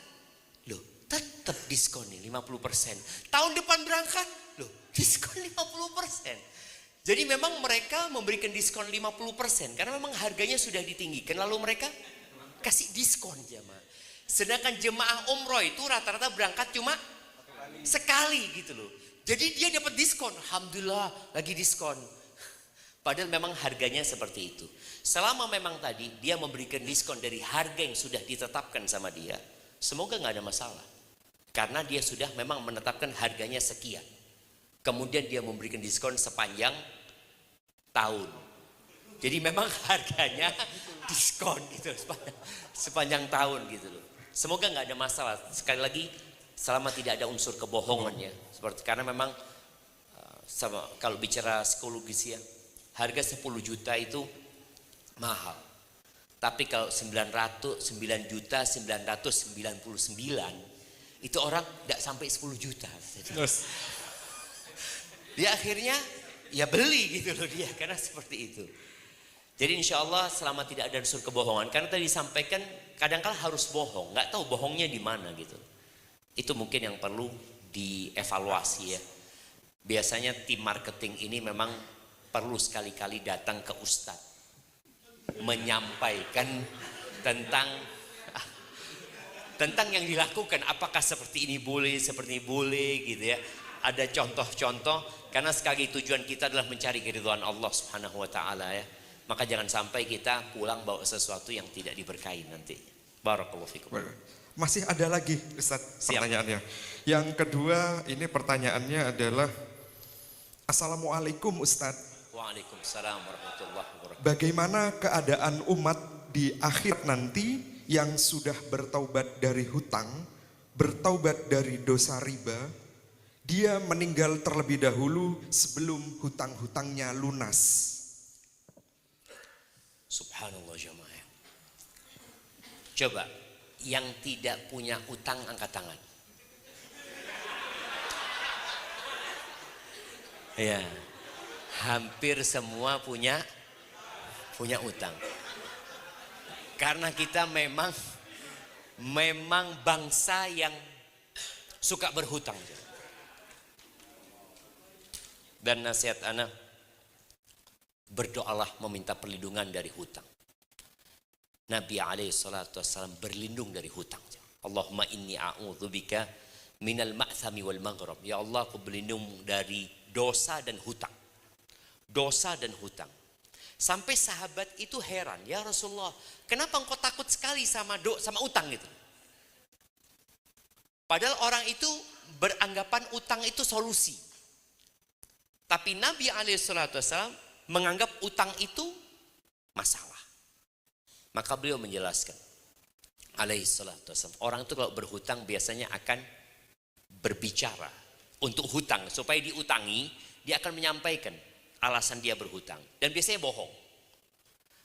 Loh, tetap diskon nih 50%. Tahun depan berangkat, loh, diskon 50%. Jadi memang mereka memberikan diskon 50% karena memang harganya sudah ditinggikan, lalu mereka kasih diskon jemaah. Sedangkan jemaah umroh itu rata-rata berangkat cuma sekali gitu loh. Jadi dia dapat diskon, alhamdulillah lagi diskon. Padahal memang harganya seperti itu. Selama memang tadi dia memberikan diskon dari harga yang sudah ditetapkan sama dia, semoga nggak ada masalah. Karena dia sudah memang menetapkan harganya sekian. Kemudian dia memberikan diskon sepanjang tahun. Jadi memang harganya diskon gitu sepanjang tahun gitu loh. Semoga nggak ada masalah. Sekali lagi selama tidak ada unsur kebohongan ya. Seperti karena memang kalau bicara psikologis ya, harga 10 juta itu mahal. Tapi kalau 9.999.000 itu orang tidak sampai 10 juta. Yes. Dia akhirnya ya beli gitu loh dia karena seperti itu. Jadi insya Allah selama tidak ada unsur kebohongan, karena tadi disampaikan kadang-kala harus bohong, nggak tahu bohongnya di mana gitu. Itu mungkin yang perlu dievaluasi ya. Biasanya tim marketing ini memang perlu sekali-kali datang ke ustadz menyampaikan tentang yang dilakukan, apakah seperti ini boleh, seperti ini boleh gitu ya. Ada contoh-contoh karena sekali tujuan kita adalah mencari keridhaan Allah Subhanahu wa taala ya. Maka jangan sampai kita pulang bawa sesuatu yang tidak diberkahi nanti. Barakallahu fikum. Masih ada lagi Ustaz pertanyaannya. Yang kedua ini pertanyaannya adalah Assalamualaikum Ustaz. Waalaikumsalam warahmatullahi wabarakatuh. Bagaimana keadaan umat di akhir nanti yang sudah bertaubat dari hutang, bertaubat dari dosa riba, dia meninggal terlebih dahulu sebelum hutang-hutangnya lunas? Subhanallah jemaah. Coba yang tidak punya utang angkat tangan. Ya, hampir semua punya utang. Karena kita memang bangsa yang suka berhutang. Dan nasihat anak, berdoalah meminta perlindungan dari hutang. Nabi SAW berlindung dari hutang. Allahumma inni a'udzubika minal ma'thami wal maghrab. Ya Allah, aku berlindung dari dosa dan hutang. Dosa dan hutang. Sampai sahabat itu heran, ya Rasulullah, kenapa engkau takut sekali sama utang gitu? Padahal orang itu beranggapan utang itu solusi. Tapi Nabi SAW menganggap utang itu masalah. Maka beliau menjelaskan, orang itu kalau berhutang biasanya akan berbicara untuk hutang. Supaya diutangi, dia akan menyampaikan alasan dia berhutang. Dan biasanya bohong.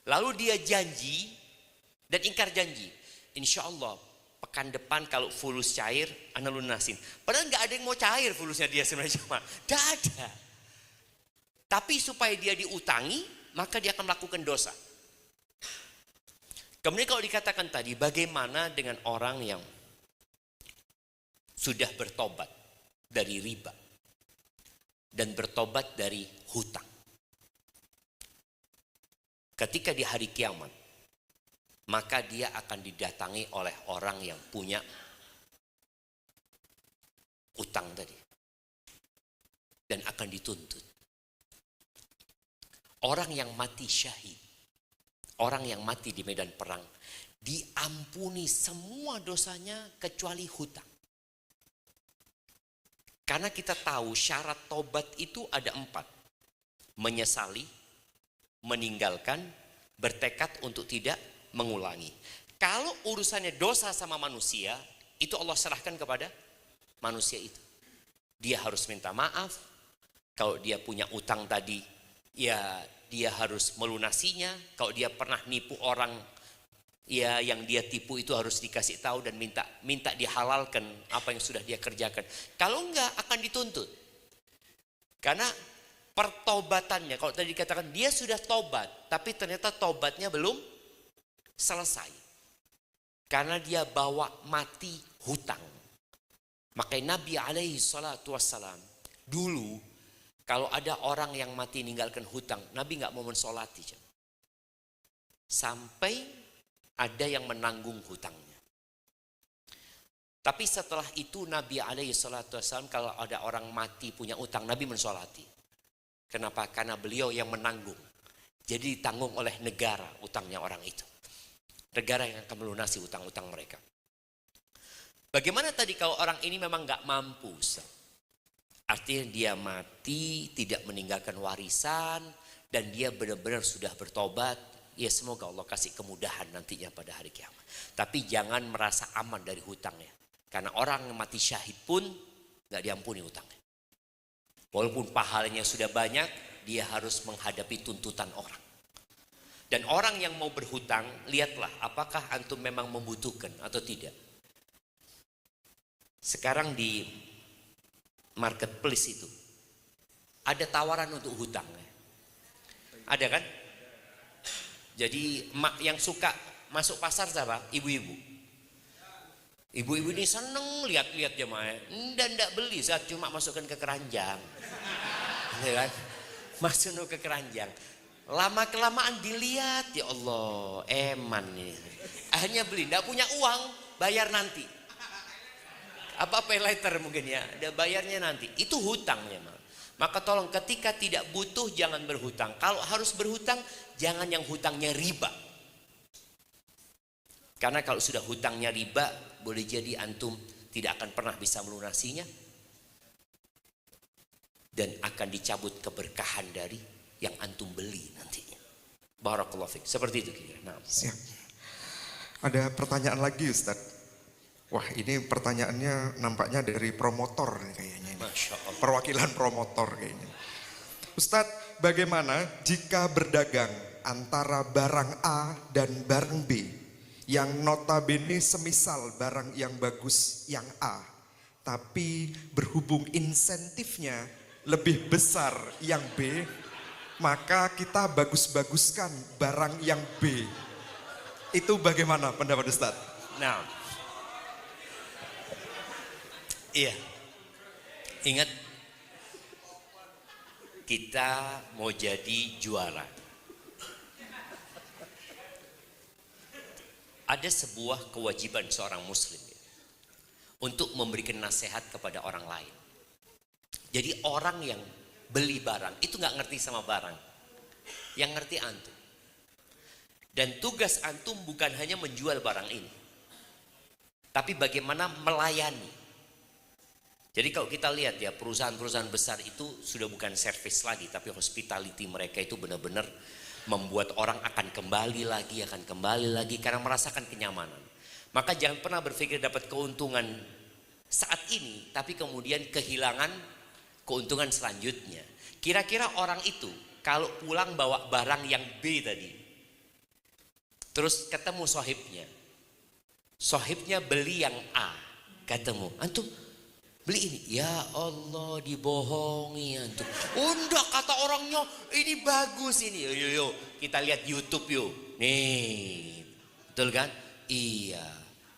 Lalu dia janji dan ingkar janji. Insya Allah pekan depan kalau fulus cair, ana lunasin. Padahal nggak ada yang mau cair fulusnya dia sebenarnya. Nggak ada. Tapi supaya dia diutangi, maka dia akan melakukan dosa. Kemudian kalau dikatakan tadi, bagaimana dengan orang yang sudah bertobat dari riba dan bertobat dari hutang? Ketika di hari kiamat, maka dia akan didatangi oleh orang yang punya utang tadi dan akan dituntut. Orang yang mati syahid, orang yang mati di medan perang, diampuni semua dosanya kecuali hutang. Karena kita tahu syarat tobat itu ada 4. Menyesali, meninggalkan, bertekad untuk tidak mengulangi. Kalau urusannya dosa sama manusia, itu Allah serahkan kepada manusia itu. Dia harus minta maaf. Kalau dia punya utang tadi, ya dia harus melunasinya. Kalau dia pernah nipu orang, ya yang dia tipu itu harus dikasih tahu dan minta dihalalkan apa yang sudah dia kerjakan. Kalau enggak akan dituntut. Karena pertobatannya, kalau tadi dikatakan dia sudah tobat, tapi ternyata tobatnya belum selesai. Karena dia bawa mati hutang. Makanya Nabi alaihi salatu wassalam dulu kalau ada orang yang mati ninggalkan hutang, Nabi nggak mau mensolati. Sampai ada yang menanggung hutangnya. Tapi setelah itu Nabi alaihi salatu wassalam kalau ada orang mati punya utang, Nabi mensolati. Kenapa? Karena beliau yang menanggung. Jadi ditanggung oleh negara utangnya orang itu. Negara yang akan melunasi utang-utang mereka. Bagaimana tadi kalau orang ini memang nggak mampu, Ustaz? Artinya dia mati, tidak meninggalkan warisan, dan dia benar-benar sudah bertobat. Ya semoga Allah kasih kemudahan nantinya pada hari kiamat. Tapi jangan merasa aman dari hutangnya. Karena orang yang mati syahid pun nggak diampuni hutangnya. Walaupun pahalanya sudah banyak, dia harus menghadapi tuntutan orang. Dan orang yang mau berhutang, lihatlah apakah antum memang membutuhkan atau tidak. Sekarang di marketplace itu ada tawaran untuk hutang. Ada kan? Jadi yang suka masuk pasar siapa? Ibu-ibu. Ibu-ibu ini seneng lihat-lihat jemaah. Nggak beli, saat cuma masukkan ke keranjang. Ya kan? Masuk ke keranjang. Lama kelamaan dilihat, ya Allah, eman nih. Akhirnya beli, nggak punya uang, bayar nanti. Apa pay later mungkin ya, ada bayarnya nanti. Itu hutang ya. Maka tolong ketika tidak butuh jangan berhutang. Kalau harus berhutang, jangan yang hutangnya riba. Karena kalau sudah hutangnya riba, boleh jadi antum tidak akan pernah bisa melunasinya. Dan akan dicabut keberkahan dari yang antum beli nantinya. Barakallahu fiik. Seperti itu kira. Nah. Siap. Ada pertanyaan lagi Ustadz. Wah ini pertanyaannya nampaknya dari promotor nih kayaknya. Masya Allah. Perwakilan promotor kayaknya. Ustadz, bagaimana jika berdagang antara barang A dan barang B yang notabene semisal barang yang bagus yang A, tapi berhubung insentifnya lebih besar yang B, maka kita bagus-baguskan barang yang B. Itu bagaimana pendapat Ustadz? Nah, iya, ingat kita mau jadi juara. Ada sebuah kewajiban seorang muslim ya, untuk memberikan nasihat kepada orang lain. Jadi orang yang beli barang itu nggak ngerti sama barang, yang ngerti antum. Dan tugas antum bukan hanya menjual barang ini, tapi bagaimana melayani. Jadi kalau kita lihat ya perusahaan-perusahaan besar itu sudah bukan servis lagi, tapi hospitality mereka itu benar-benar membuat orang akan kembali lagi karena merasakan kenyamanan. Maka jangan pernah berpikir dapat keuntungan saat ini, tapi kemudian kehilangan keuntungan selanjutnya. Kira-kira orang itu kalau pulang bawa barang yang B tadi, terus ketemu sohibnya beli yang A, ketemu, antum beli ini, ya Allah dibohongi antum. Enggak, kata orangnya ini bagus ini. Yuk, kita lihat YouTube yuk. Nih, betul kan? Iya.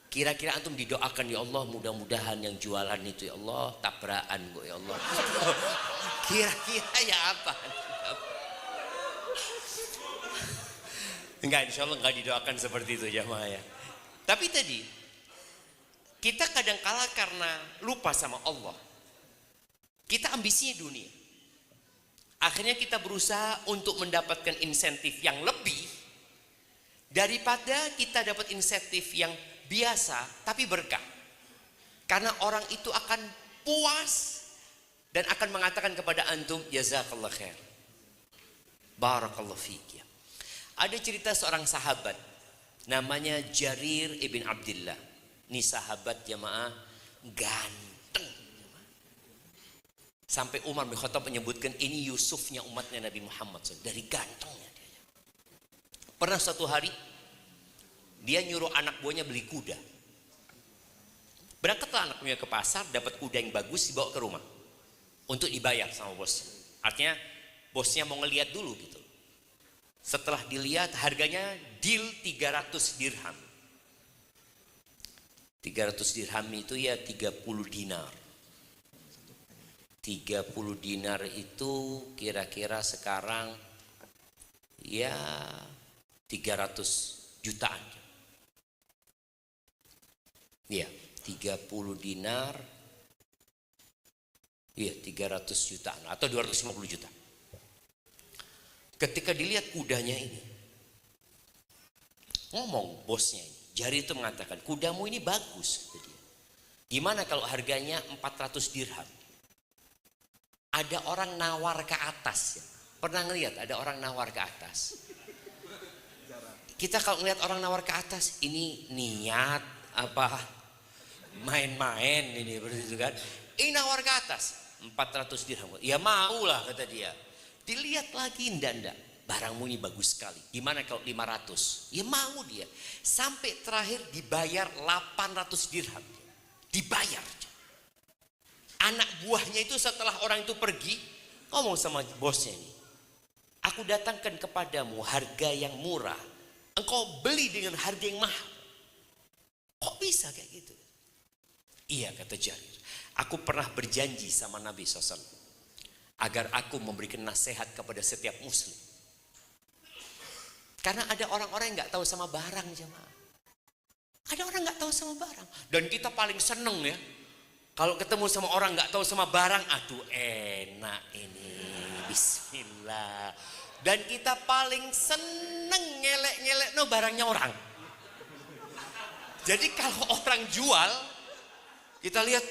Kira-kira antum didoakan ya Allah mudah-mudahan yang jualan itu ya Allah tabrakan kok ya Allah. Kira-kira ya apa? Enggak, insya Allah enggak didoakan seperti itu jamaah ya. Tapi tadi kita kadang kala karena lupa sama Allah. Kita ambisinya dunia. Akhirnya kita berusaha untuk mendapatkan insentif yang lebih daripada kita dapat insentif yang biasa tapi berkah. Karena orang itu akan puas dan akan mengatakan kepada antum jazakallah khair. Barakallahu fiik ya. Ada cerita seorang sahabat namanya Jarir ibn Abdullah. Ini sahabat jamaah ganteng. Sampai Umar bin Khattab menyebutkan ini Yusufnya umatnya Nabi Muhammad dari gantengnya dia. Pernah suatu hari dia nyuruh anak buahnya beli kuda. Berangkatlah anaknya ke pasar, dapat kuda yang bagus dibawa ke rumah untuk dibayar sama bosnya. Artinya bosnya mau ngeliat dulu gitu. Setelah dilihat harganya deal 300 dirham. 300 dirham itu ya 30 dinar. 30 dinar itu kira-kira sekarang ya 300 jutaan. Ya, 30 dinar ya 300 jutaan atau 250 juta. Ketika dilihat kudanya ini, ngomong bosnya ini, Jari itu mengatakan, kudamu ini bagus, kata dia. Gimana kalau harganya 400 dirham? Ada orang nawar ke atas ya. Pernah ngelihat ada orang nawar ke atas? Kita kalau ngelihat orang nawar ke atas, ini niat apa? Main-main ini begitu kan? Ini nawar ke atas 400 dirham. Ya maulah kata dia. Dilihat lagi ndak. Barangmu ini bagus sekali. Gimana kalau 500? Ya mau dia. Sampai terakhir dibayar 800 dirham. Dibayar. Anak buahnya itu setelah orang itu pergi, ngomong sama bosnya ini. Aku datangkan kepadamu harga yang murah. Engkau beli dengan harga yang mahal. Kok bisa kayak gitu? Iya kata Jarir. Aku pernah berjanji sama Nabi SAW. Agar aku memberikan nasihat kepada setiap muslim. Karena ada orang-orang yang gak tahu sama barang jemaah. Ada orang gak tahu sama barang. Dan kita paling seneng ya. Kalau ketemu sama orang gak tahu sama barang. Aduh enak ini. Bismillah. Dan kita paling seneng ngelek-ngelek no barangnya orang. Jadi kalau orang jual. Kita lihat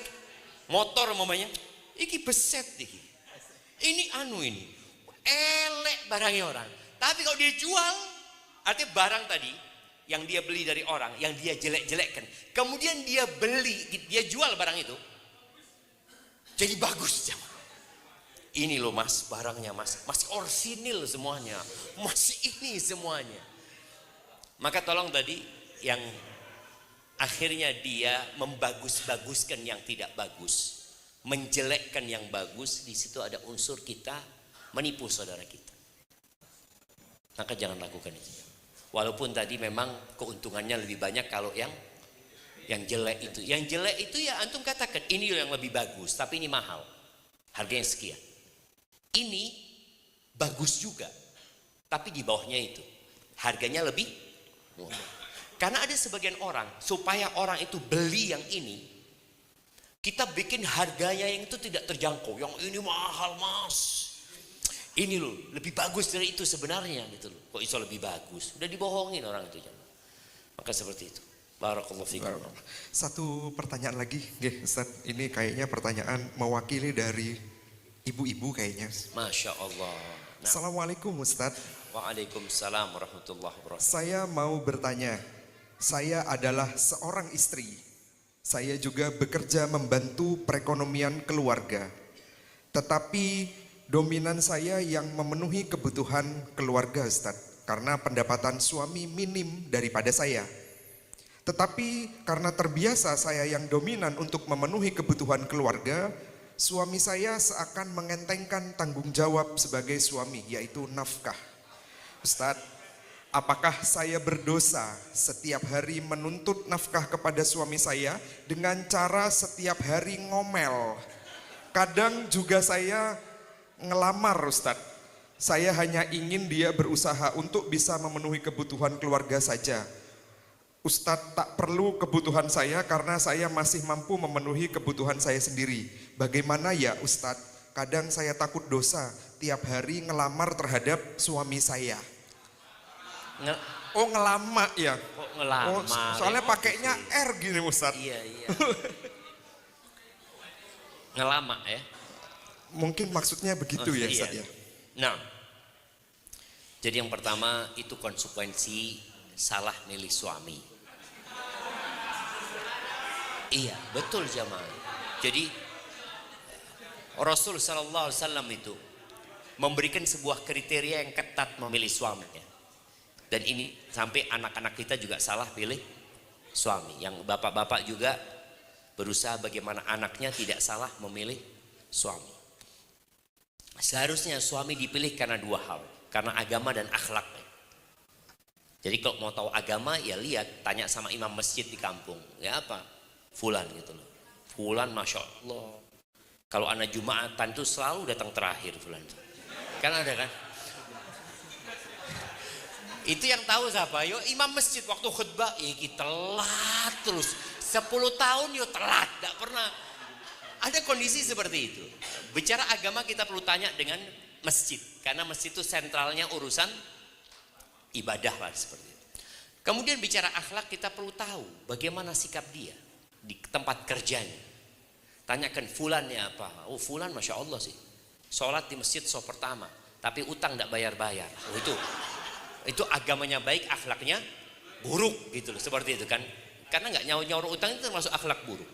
motor mamanya. Iki beset iki. Ini anu ini. Elek barangnya orang. Tapi kalau dia jual. Artinya barang tadi yang dia beli dari orang, yang dia jelek-jelekkan, kemudian dia beli, dia jual barang itu, jadi bagus. Ini loh mas, barangnya mas, masih orsinil semuanya, masih ini semuanya. Maka tolong tadi yang akhirnya dia membagus-baguskan yang tidak bagus, menjelekkan yang bagus, di situ ada unsur kita menipu saudara kita. Maka jangan lakukan itu. Walaupun tadi memang keuntungannya lebih banyak kalau yang jelek itu. Yang jelek itu ya antum katakan ini yang lebih bagus, tapi ini mahal. Harganya sekian. Ini bagus juga, tapi di bawahnya itu. Harganya lebih murah. Karena ada sebagian orang, supaya orang itu beli yang ini, kita bikin harganya yang itu tidak terjangkau. Yang ini mahal mas. Ini loh, lebih bagus dari itu sebenarnya gitu loh. Kok iso lebih bagus? Udah dibohongin orang itu. Maka seperti itu. Barakallahu fikum. Satu pertanyaan lagi, Ustaz. Ini kayaknya pertanyaan mewakili dari ibu-ibu kayaknya. Masya Allah. Nah. Assalamualaikum Ustaz. Waalaikumsalam warahmatullahi wabarakatuh. Saya mau bertanya. Saya adalah seorang istri. Saya juga bekerja membantu perekonomian keluarga. Tetapi dominan saya yang memenuhi kebutuhan keluarga Ustaz. Karena pendapatan suami minim daripada saya. Tetapi karena terbiasa saya yang dominan untuk memenuhi kebutuhan keluarga, suami saya seakan mengentengkan tanggung jawab sebagai suami, yaitu nafkah. Ustaz, apakah saya berdosa setiap hari menuntut nafkah kepada suami saya dengan cara setiap hari ngomel? Kadang juga saya ngelamar Ustaz. Saya hanya ingin dia berusaha untuk bisa memenuhi kebutuhan keluarga saja. Ustadz tak perlu kebutuhan saya karena saya masih mampu memenuhi kebutuhan saya sendiri. Bagaimana ya Ustadz? Kadang saya takut dosa tiap hari ngelamar terhadap suami saya. Oh ngelama ya? Kok ngelamar? Oh, soalnya pakainya R gini Ustadz. Iya. Ngelama ya? Mungkin maksudnya begitu ya Ustadz ya? Nah, jadi yang pertama itu konsekuensi salah milih suami. Iya, betul jamaah. Jadi Rasul sallallahu alaihi wasallam itu memberikan sebuah kriteria yang ketat memilih suaminya. Dan ini sampai anak-anak kita juga salah pilih suami. Yang bapak-bapak juga berusaha bagaimana anaknya tidak salah memilih suami. Seharusnya suami dipilih karena dua hal, karena agama dan akhlaknya. Jadi kalau mau tahu agama ya lihat, tanya sama imam masjid di kampung. Ya apa? Fulan gitu loh. Fulan Masya Allah. Kalau anak Jumatan tuh selalu datang terakhir Fulan. Kan ada kan? Itu yang tahu siapa? Yo imam masjid waktu khutbah, kita telat terus. 10 tahun yo telat, gak pernah. Ada kondisi seperti itu. Bicara agama kita perlu tanya dengan masjid. Karena masjid itu sentralnya urusan ibadah lah seperti itu. Kemudian bicara akhlak kita perlu tahu bagaimana sikap dia di tempat kerjanya. Tanyakan fulannya apa? Oh fulan Masya Allah sih. Sholat di masjid pertama. Tapi utang gak bayar-bayar. Oh itu agamanya baik, akhlaknya buruk gitu loh, seperti itu kan. Karena nggak nyaur utang itu termasuk akhlak buruk.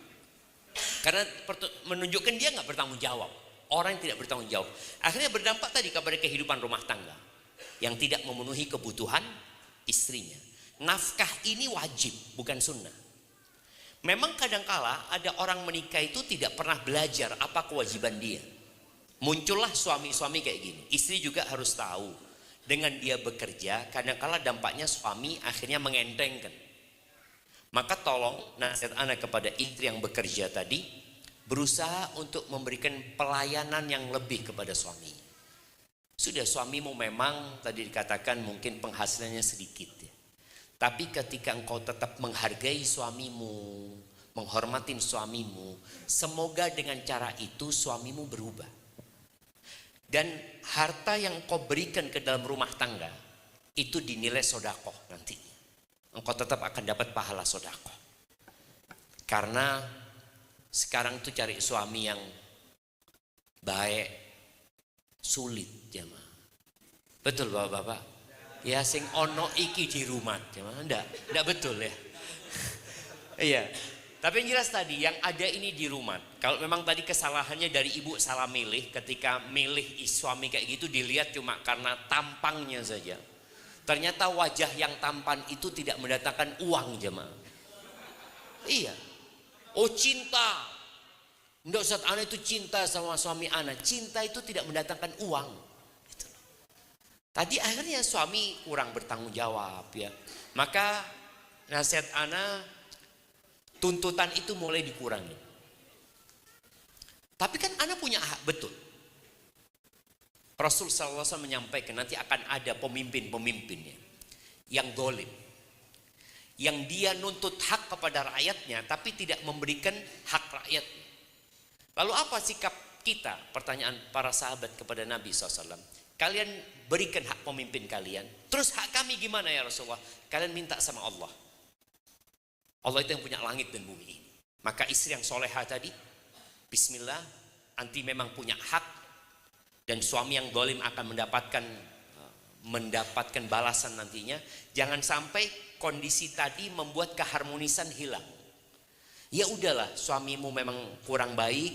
Karena menunjukkan dia nggak bertanggung jawab. Orang yang tidak bertanggung jawab. Akhirnya berdampak tadi kepada kehidupan rumah tangga yang tidak memenuhi kebutuhan istrinya. Nafkah ini wajib, bukan sunnah. Memang kadangkala ada orang menikah itu tidak pernah belajar apa kewajiban dia. Muncullah suami-suami kayak gini. Istri juga harus tahu. Dengan dia bekerja, kadang-kala dampaknya suami akhirnya mengentengkan. Maka tolong nasihat anak kepada istri yang bekerja tadi, berusaha untuk memberikan pelayanan yang lebih kepada suami. Sudah suamimu memang tadi dikatakan mungkin penghasilannya sedikit ya. Tapi ketika engkau tetap menghargai suamimu, menghormatin suamimu, semoga dengan cara itu suamimu berubah. Dan harta yang kau berikan ke dalam rumah tangga itu dinilai sodakoh nantinya. Engkau tetap akan dapat pahala sodakoh. Karena sekarang tuh cari suami yang baik sulit jemaah. Betul bapak-bapak? Ya sing ono iki di rumah jemaah. Enggak betul ya. Iya. Tapi yang jelas tadi yang ada ini di rumah. Kalau memang tadi kesalahannya dari ibu salah milih, ketika milih suami kayak gitu dilihat cuma karena tampangnya saja. Ternyata wajah yang tampan itu tidak mendatangkan uang jemaah. Iya. Oh cinta. Enggak Ustaz, ana itu cinta sama suami ana. Cinta itu tidak mendatangkan uang. Gitu. Tadi akhirnya suami kurang bertanggung jawab ya. Maka nasihat ana, tuntutan itu mulai dikurangi. Tapi kan anak punya hak, betul. Rasul SAW menyampaikan nanti akan ada pemimpin-pemimpinnya yang dolim. Yang dia nuntut hak kepada rakyatnya tapi tidak memberikan hak rakyatnya. Lalu apa sikap kita? Pertanyaan para sahabat kepada Nabi SAW. Kalian berikan hak pemimpin kalian. Terus hak kami gimana ya Rasulullah? Kalian minta sama Allah. Allah itu yang punya langit dan bumi ini. Maka istri yang soleha tadi, bismillah, anti memang punya hak. Dan suami yang dolim akan mendapatkan balasan nantinya. Jangan sampai kondisi tadi membuat keharmonisan hilang. Ya udahlah, suamimu memang kurang baik,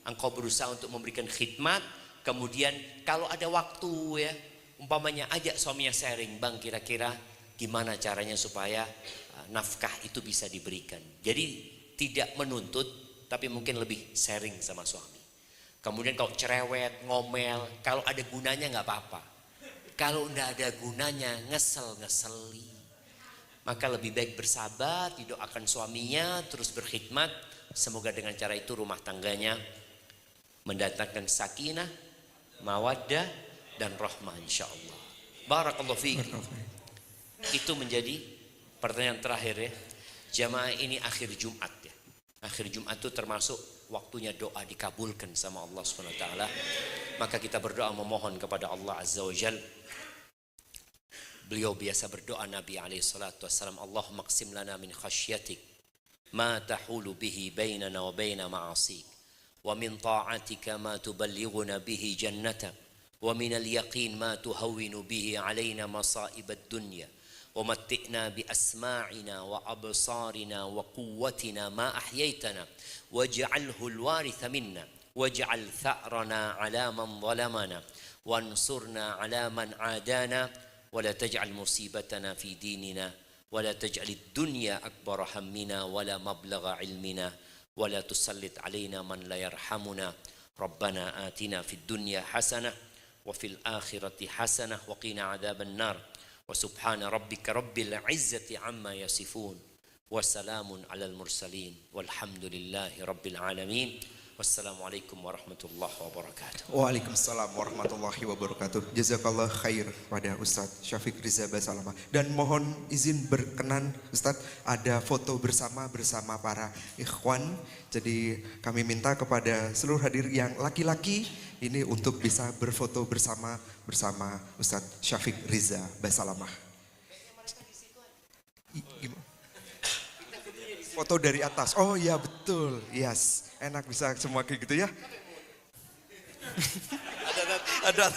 engkau berusaha untuk memberikan khidmat. Kemudian kalau ada waktu ya, umpamanya ajak suaminya sharing, bang kira-kira gimana caranya supaya nafkah itu bisa diberikan. Jadi tidak menuntut tapi mungkin lebih sharing sama suami. Kemudian kalau cerewet, ngomel, kalau ada gunanya nggak apa-apa. Kalau enggak ada gunanya, ngeseli. Maka lebih baik bersabar, didoakan suaminya, terus berkhidmat. Semoga dengan cara itu rumah tangganya mendatangkan sakinah, mawaddah dan rahmah insyaallah. Barakallahu fiik. Itu menjadi pertanyaan terakhir ya. Jamaah ini akhir Jumat ya. Akhir Jumat itu termasuk waktunya doa dikabulkan sama Allah Subhanahu wa taala. Maka kita berdoa memohon kepada Allah Azza wa Jalla. Beliau biasa berdoa Nabi alaihi salatu wassalam, Allahumma qsim lana min khasyatik ma tahulu bihi bainana wa baina ma'asik wa min ta'atika ma tuballighuna bihi jannatak wa min al-yaqin ma tuhawwinu bihi alaina masa'ib ad-dunya ومتئنا بأسماعنا وأبصارنا وقوتنا ما أحييتنا واجعله الوارث منا واجعل ثأرنا على من ظلمنا وانصرنا على من عادانا ولا تجعل مصيبتنا في ديننا ولا تجعل الدنيا أكبر همنا ولا مبلغ علمنا ولا تسلط علينا من لا يرحمنا ربنا آتنا في الدنيا حسنة وفي الآخرة حسنة وقنا عذاب النار وسبحان ربك رب العزة عما يصفون Wassalamun alal mursalin. Walhamdulillahi rabbil alamin. Wassalamualaikum warahmatullahi wabarakatuh. Waalaikumsalam warahmatullahi wabarakatuh. Jazakallah khair pada Ustadz Syafiq Riza Basalamah. Dan mohon izin berkenan Ustadz, ada foto bersama para ikhwan. Jadi kami minta kepada seluruh hadir yang laki-laki ini untuk bisa berfoto bersama Ustadz Syafiq Riza Basalamah. Foto dari atas. Oh iya betul. Yes. Enak bisa semua kayak gitu ya. Ada.